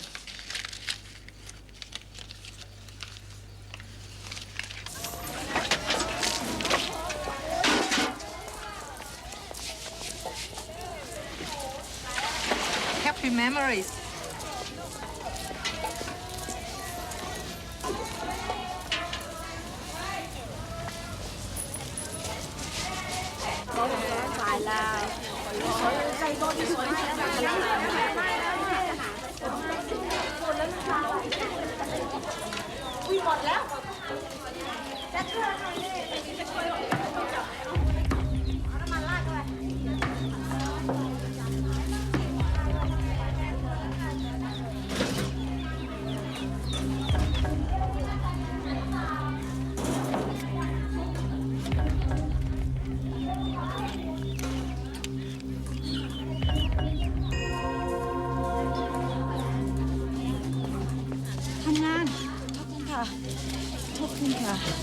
Happy memories.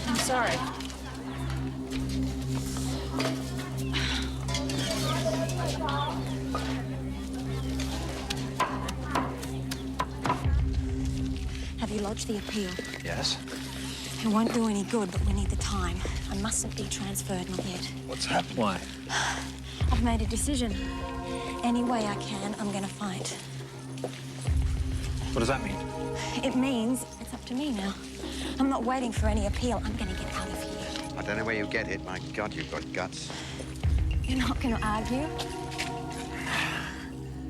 I'm sorry. Have you lodged the appeal? Yes. It won't do any good, but we need the time. I mustn't be transferred, not yet. What's happened? Why? I've made a decision. Any way I can, I'm gonna fight. What does that mean? It means it's up to me now. I'm not waiting for any appeal. I'm gonna get out of here. I don't know where you get it. My God, you've got guts. You're not gonna argue?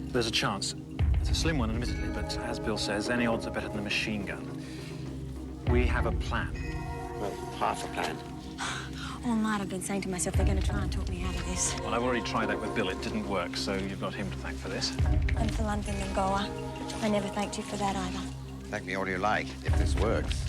There's a chance. It's a slim one, admittedly, but as Bill says, any odds are better than a machine gun. We have a plan. Well, half a plan. All night I've been saying to myself they're gonna try and talk me out of this. Well, I've already tried that with Bill. It didn't work, so you've got him to thank for this. And for London and Goa. I never thanked you for that either. Thank me all you like, if this works.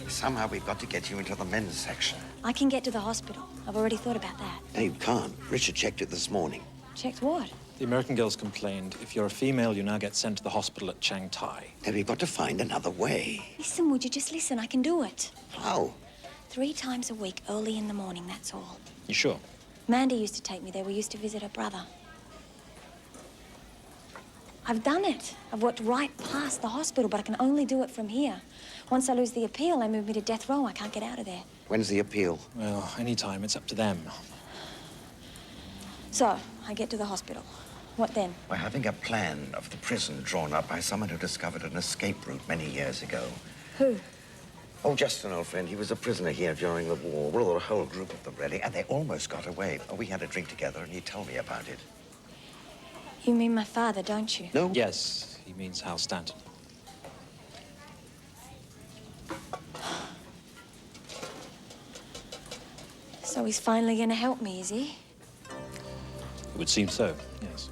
Somehow we've got to get you into the men's section. I can get to the hospital. I've already thought about that. No, you can't. Richard checked it this morning. Checked what? The American girls complained if you're a female, you now get sent to the hospital at Chiang Tai. Now we've got to find another way. Listen, would you just listen? I can do it. How? 3 times a week, early in the morning, that's all. You sure? Mandy used to take me there. We used to visit her brother. I've done it. I've worked right past the hospital, but I can only do it from here. Once I lose the appeal, they move me to death row. I can't get out of there. When's the appeal? Well, any time. It's up to them. So, I get to the hospital. What then? We're having a plan of the prison drawn up by someone who discovered an escape route many years ago. Who? Oh, just an old friend. He was a prisoner here during the war. Well, a whole group of them, really, and they almost got away. Oh, we had a drink together, and he told me about it. You mean my father, don't you? No. Yes, he means Hal Stanton. So he's finally gonna help me, is he? It would seem so, yes.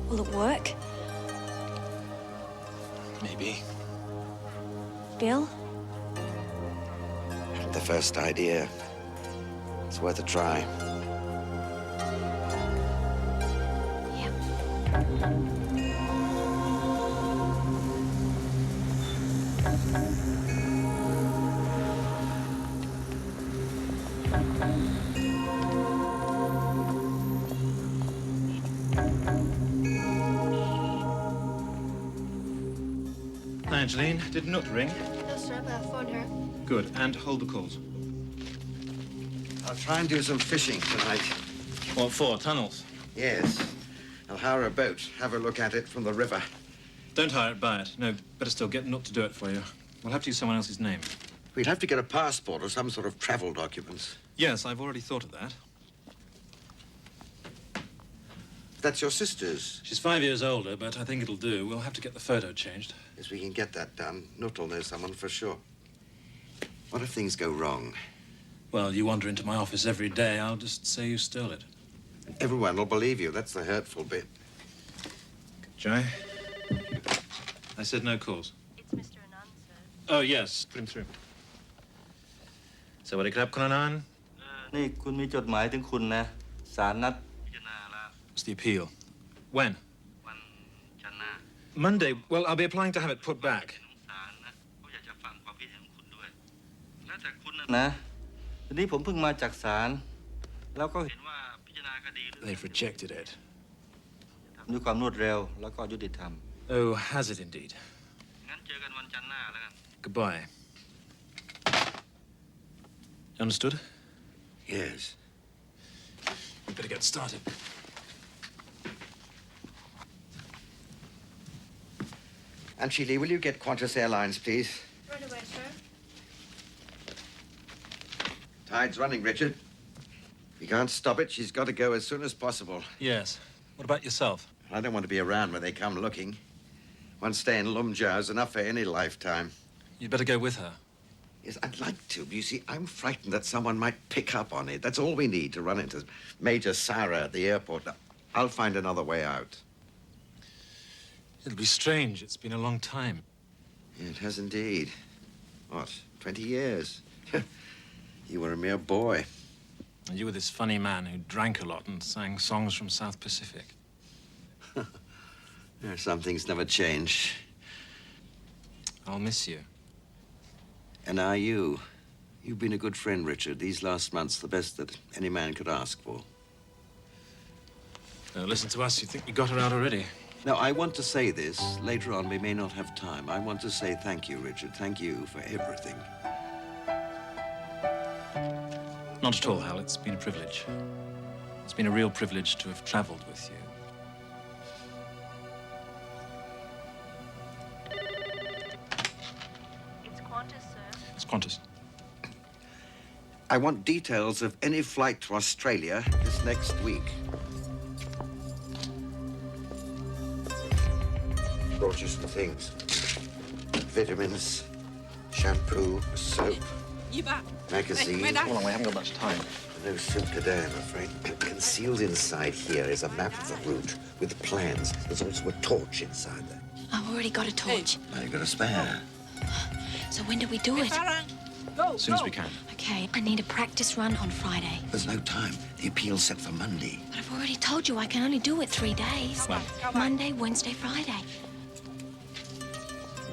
Will it work? Maybe. Bill? The first idea. It's worth a try. Angeline, did not ring. No, sir, but I phoned her. Good, and hold the calls. I'll try and do some fishing tonight. What for, tunnels? Yes. I'll hire a boat, have a look at it from the river. Don't hire it, buy it. No, better still, get Nook to do it for you. We'll have to use someone else's name. We'd have to get a passport or some sort of travel documents. Yes, I've already thought of that. That's your sister's. She's 5 years older, but I think it'll do. We'll have to get the photo changed. Yes, we can get that done. Nuttall knows someone for sure. What if things go wrong? Well, you wander into my office every day. I'll just say you stole it. Everyone will believe you. That's the hurtful bit. Joy? I said no calls. It's Mr. Anand, sir. Oh, yes. Put him through. So, what did you Kun Anand? นี่คุณมีจดหมายถึงคุณนะศาลนัดพิจารณาแล้ว What's the appeal? When? วันจันทร์หน้า Monday. Well, I'll be applying to have it put back. ศาลนะผมอยากจะฟังความคิดเห็นของคุณด้วยแล้วแต่คุณนะทีนี้ผมเพิ่งมาจากศาลแล้วก็เห็นว่าพิจารณาคดี They've rejected it. ทำด้วยความรวดเร็วแล้วก็ยุติธรรม Oh, has it indeed? งั้นเจอกันวันจันทร์หน้าแล้วกัน Goodbye. You understood? Yes. We better get started. Anshili, will you get Qantas Airlines, please? Right away, sir. Tide's running, Richard. You can't stop it. She's got to go as soon as possible. Yes. What about yourself? I don't want to be around when they come looking. One stay in Lumjiao is enough for any lifetime. You'd better go with her. Yes, I'd like to, but you see, I'm frightened that someone might pick up on it. That's all we need to run into Major Sarah at the airport. I'll find another way out. It'll be strange. It's been a long time. Yeah, it has indeed. What, 20 years? You were a mere boy. And you were this funny man who drank a lot and sang songs from South Pacific. Some things never change. I'll miss you. And are you? You've been a good friend, Richard. These last months, the best that any man could ask for. Now, listen to us. You think we got her out already? Now, I want to say this. Later on, we may not have time. I want to say thank you, Richard. Thank you for everything. Not at all, Hal. It's been a privilege. It's been a real privilege to have traveled with you. It's Qantas, sir. It's Qantas. I want details of any flight to Australia this next week. Brought you some things. Vitamins, shampoo, soap, magazine. Hold on, we haven't got much time. No soup today, I'm afraid. Concealed inside here is a map of the route with plans. There's also a torch inside there. I've already got a torch. Now you've got a spare. So when do we do it? As soon as we can. Okay, I need a practice run on Friday. There's no time. The appeal's set for Monday. But I've already told you I can only do it 3 days. Well, Monday, Wednesday, Friday.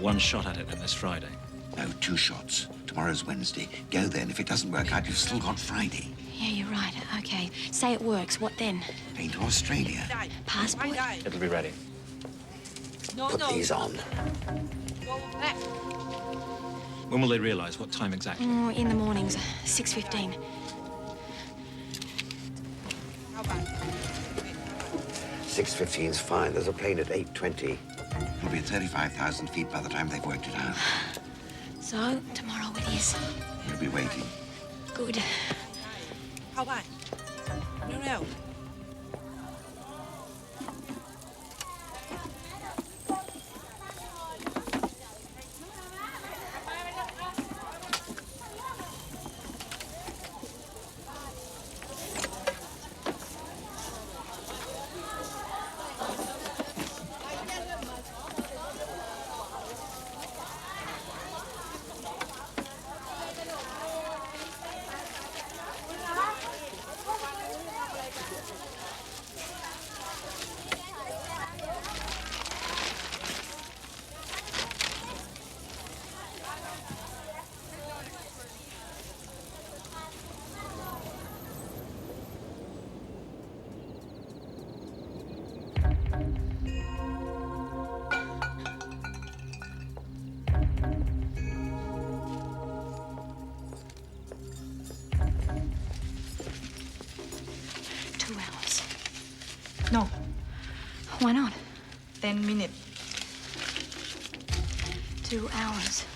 one shot at it, and this Friday. No, 2 shots. Tomorrow's Wednesday. Go then. If it doesn't work out, you've still got Friday. Yeah, you're right. Okay. Say it works. What then? Plane to Australia. Passport? It'll be ready. Put these on. When will they realize? What time exactly? In the mornings, 6:15. 6:15's fine. There's a plane at 8:20. It'll be at 35,000 feet by the time they've worked it out. So, tomorrow it is. You'll be waiting. Good. เข้าบ้านเร็ว 2 hours. No, Why not? 10 minutes. 2 hours.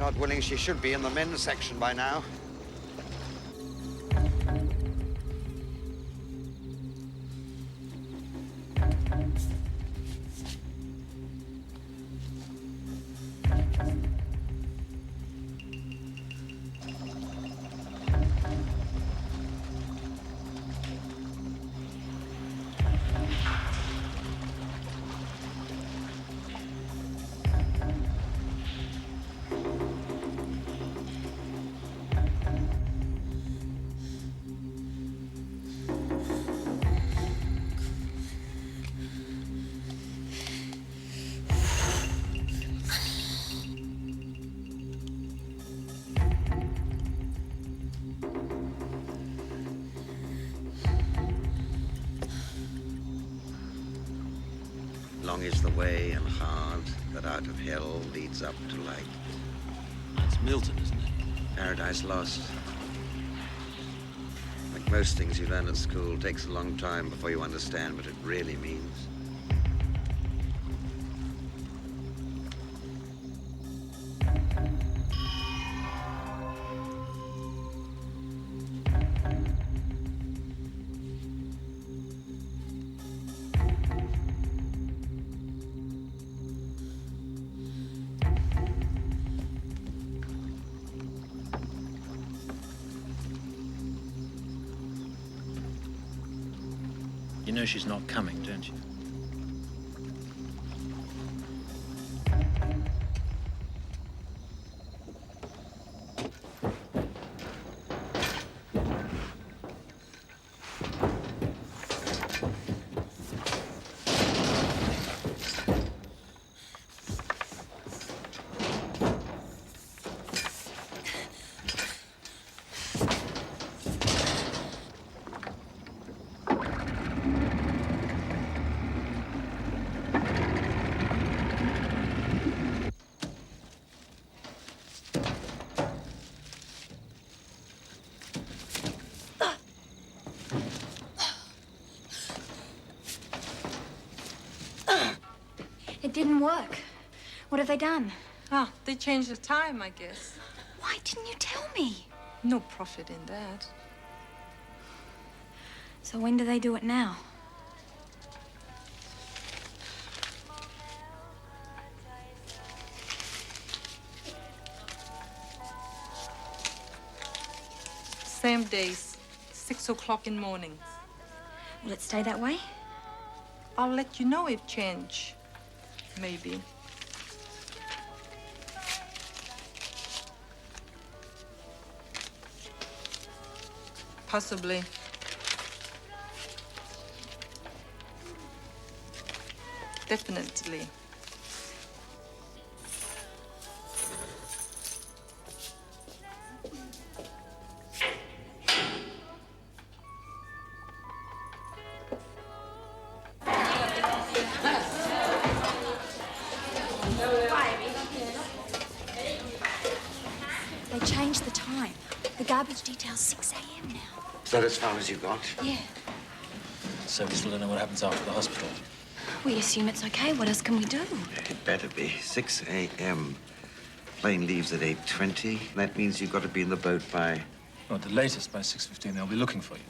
God willing, she should be in the men's section by now. Long is the way and hard that out of hell leads up to light. That's Milton, isn't it? Paradise Lost. Like most things you learn at school, takes a long time before you understand what it really means. You know she's not coming, don't you? It didn't work. What have they done? Ah, they changed the time, I guess. Why didn't you tell me? No profit in that. So when do they do it now? Same days, 6 o'clock in morning. Will it stay that way? I'll let you know if change. Maybe. Possibly. Definitely. They changed the time. The garbage detail's 6 a.m. now. Is that as far as you got? Yeah. So we still don't know what happens after the hospital. We assume it's okay. What else can we do? It better be. 6 a.m. Plane leaves at 8:20. That means you've got to be in the boat by... Well, at the latest, by 6:15, they'll be looking for you.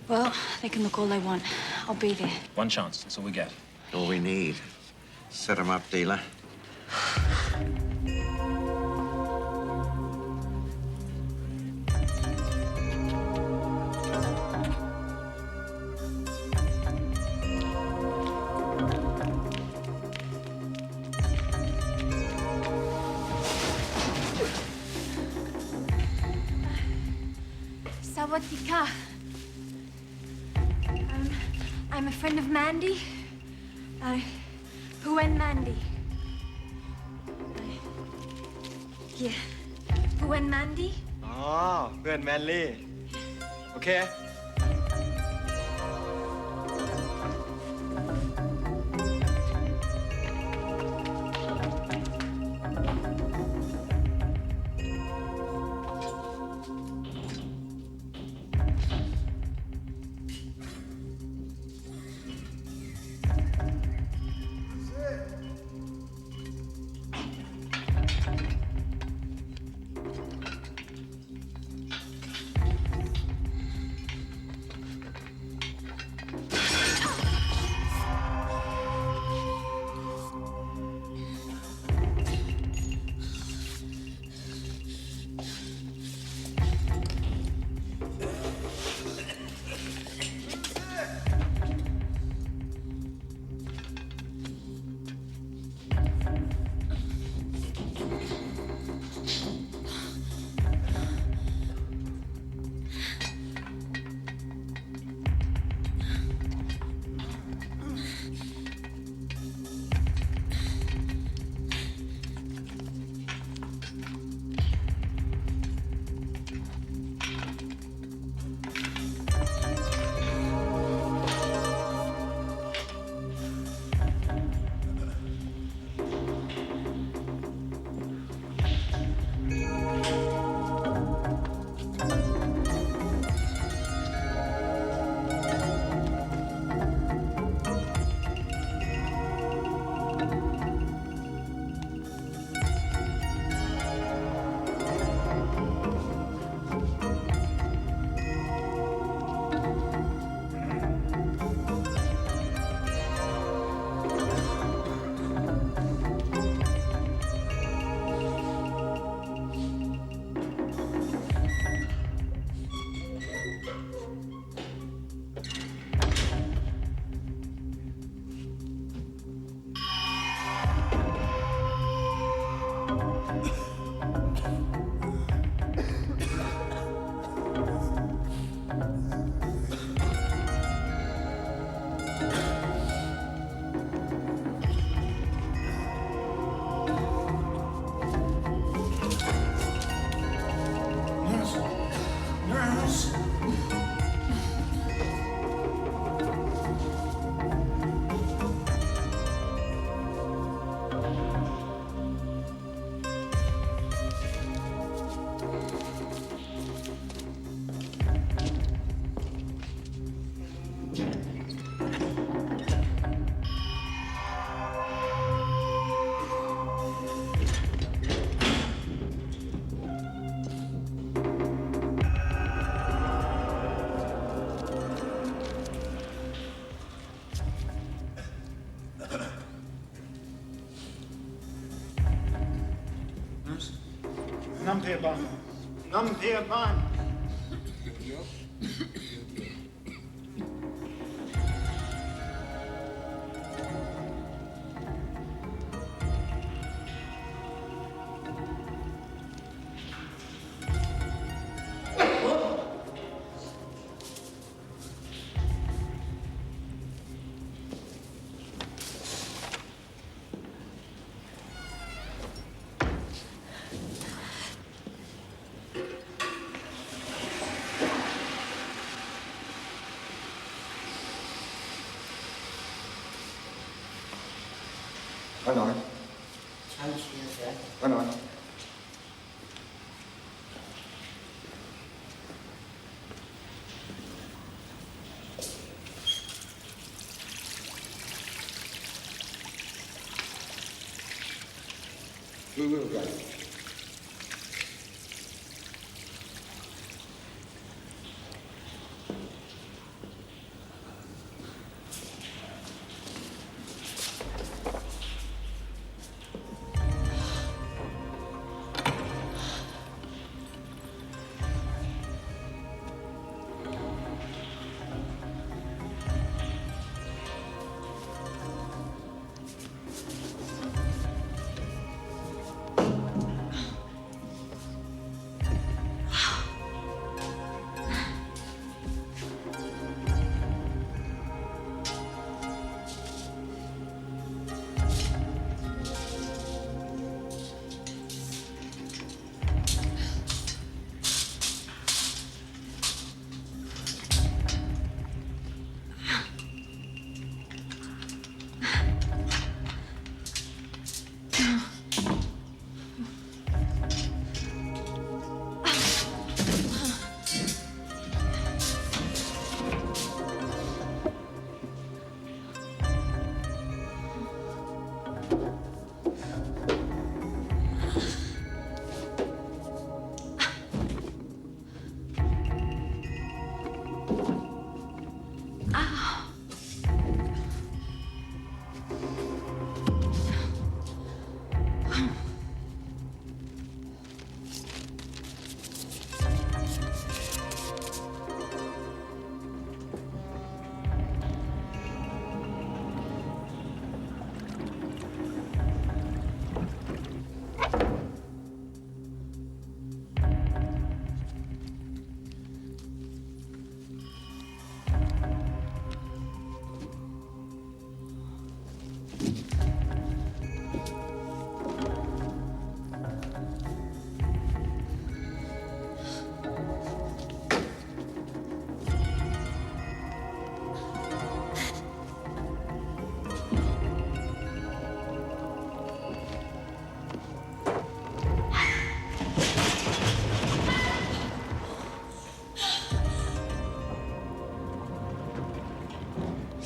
Well, they can look all they want. I'll be there. One chance, that's all we get. All we need. Set 'em up, dealer. Sawadika. I'm a friend of Mandy. Puen Mandy. Yeah. Puen Mandy. อ๋อเพื่อนแมนลี่ โอเค Sawadika. น้ำเพียบานน้ำเพียบาน Anh nói. Anh nói. We will go.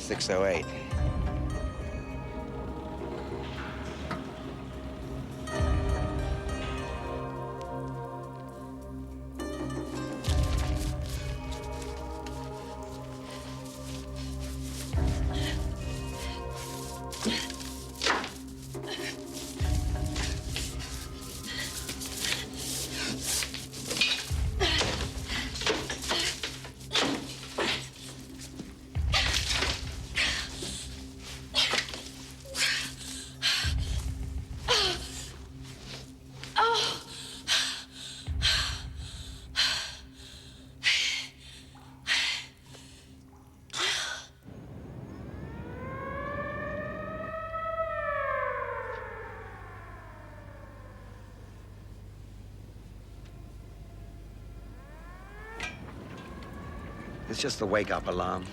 .608. It's just the wake-up alarm.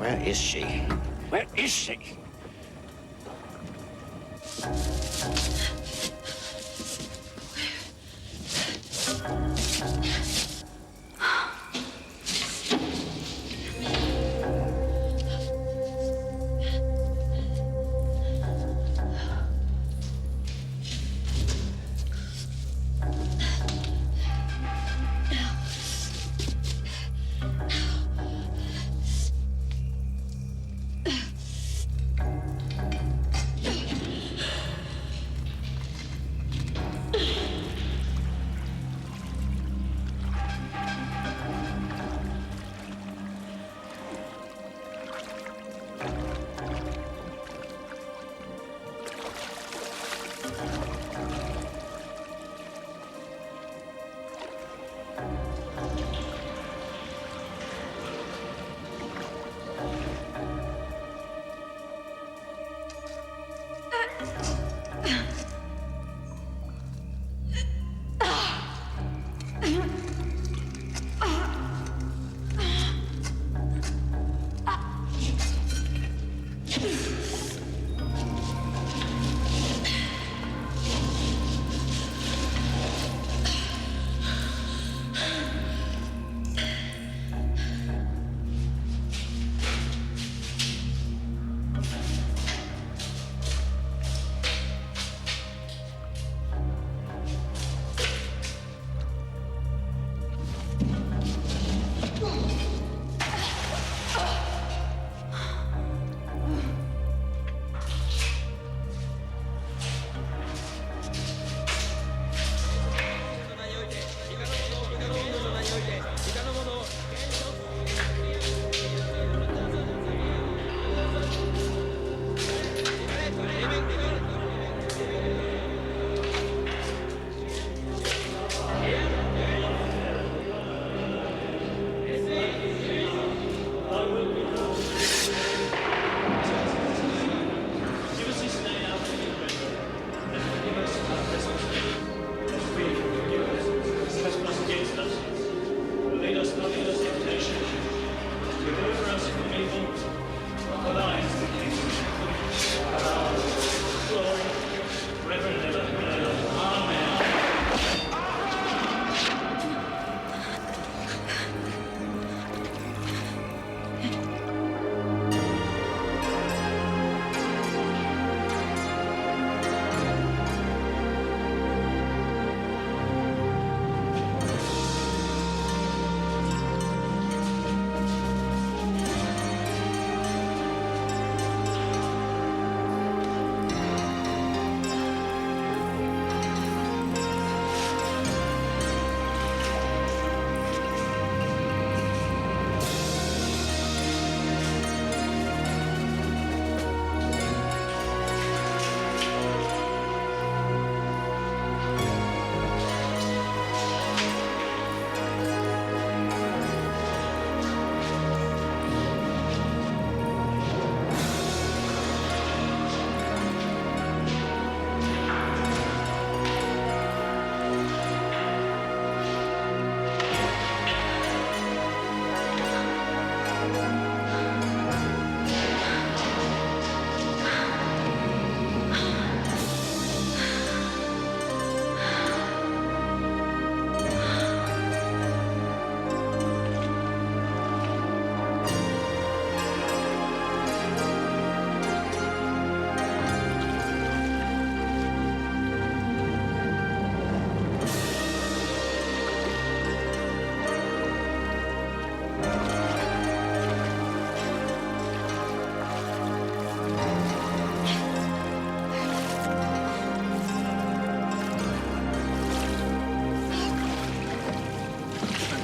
Where is she? Where is she?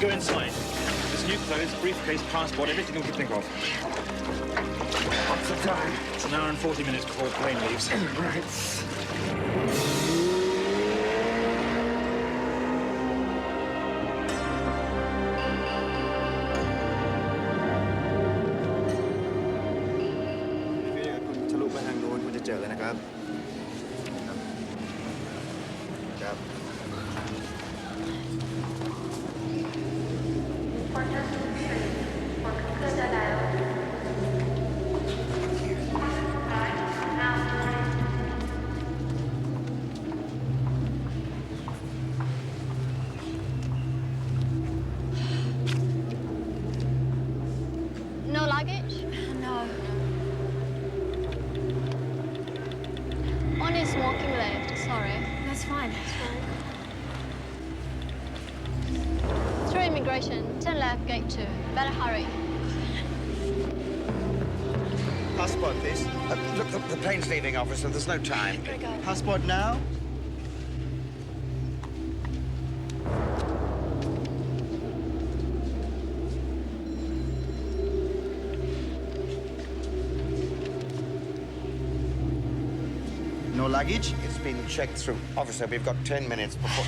Go inside. There's new clothes, briefcase, passport, everything we can think of. What's the time? It's an hour and 40 minutes before the plane leaves. Right. immigration. Turn left, gate 2. Better hurry. Passport, please. Look, the plane's leaving, officer. There's no time. Passport now. No luggage? It's been checked through. Officer, we've got 10 minutes before...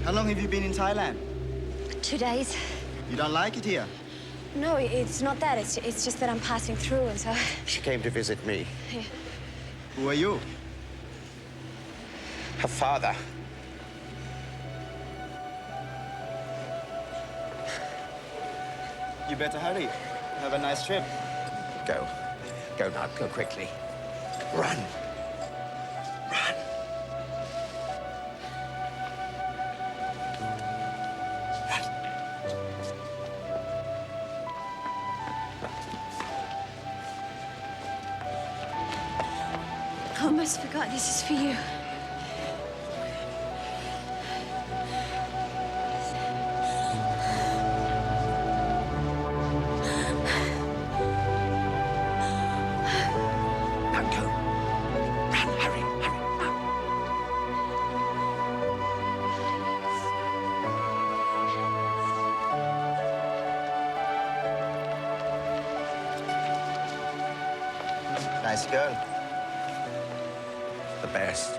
How long have you been in Thailand? 2 days. You don't like it here? No, it's not that. It's just that I'm passing through, and so... She came to visit me. Yeah. Who are you? Her father. You better hurry. Have a nice trip. Go. Go now. Go quickly. Run. Run. I almost forgot this is for you. Now go. Run, hurry, hurry, now. Nice girl. The best.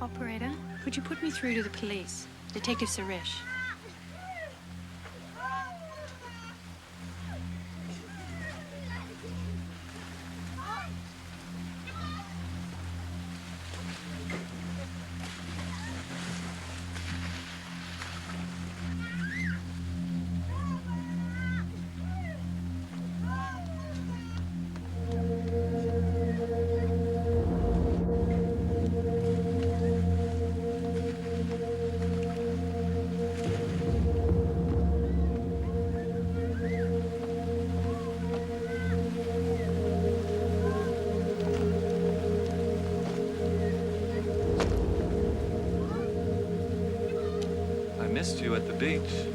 Operator, would you put me through to the police? Detective Suresh. missed you at the beach.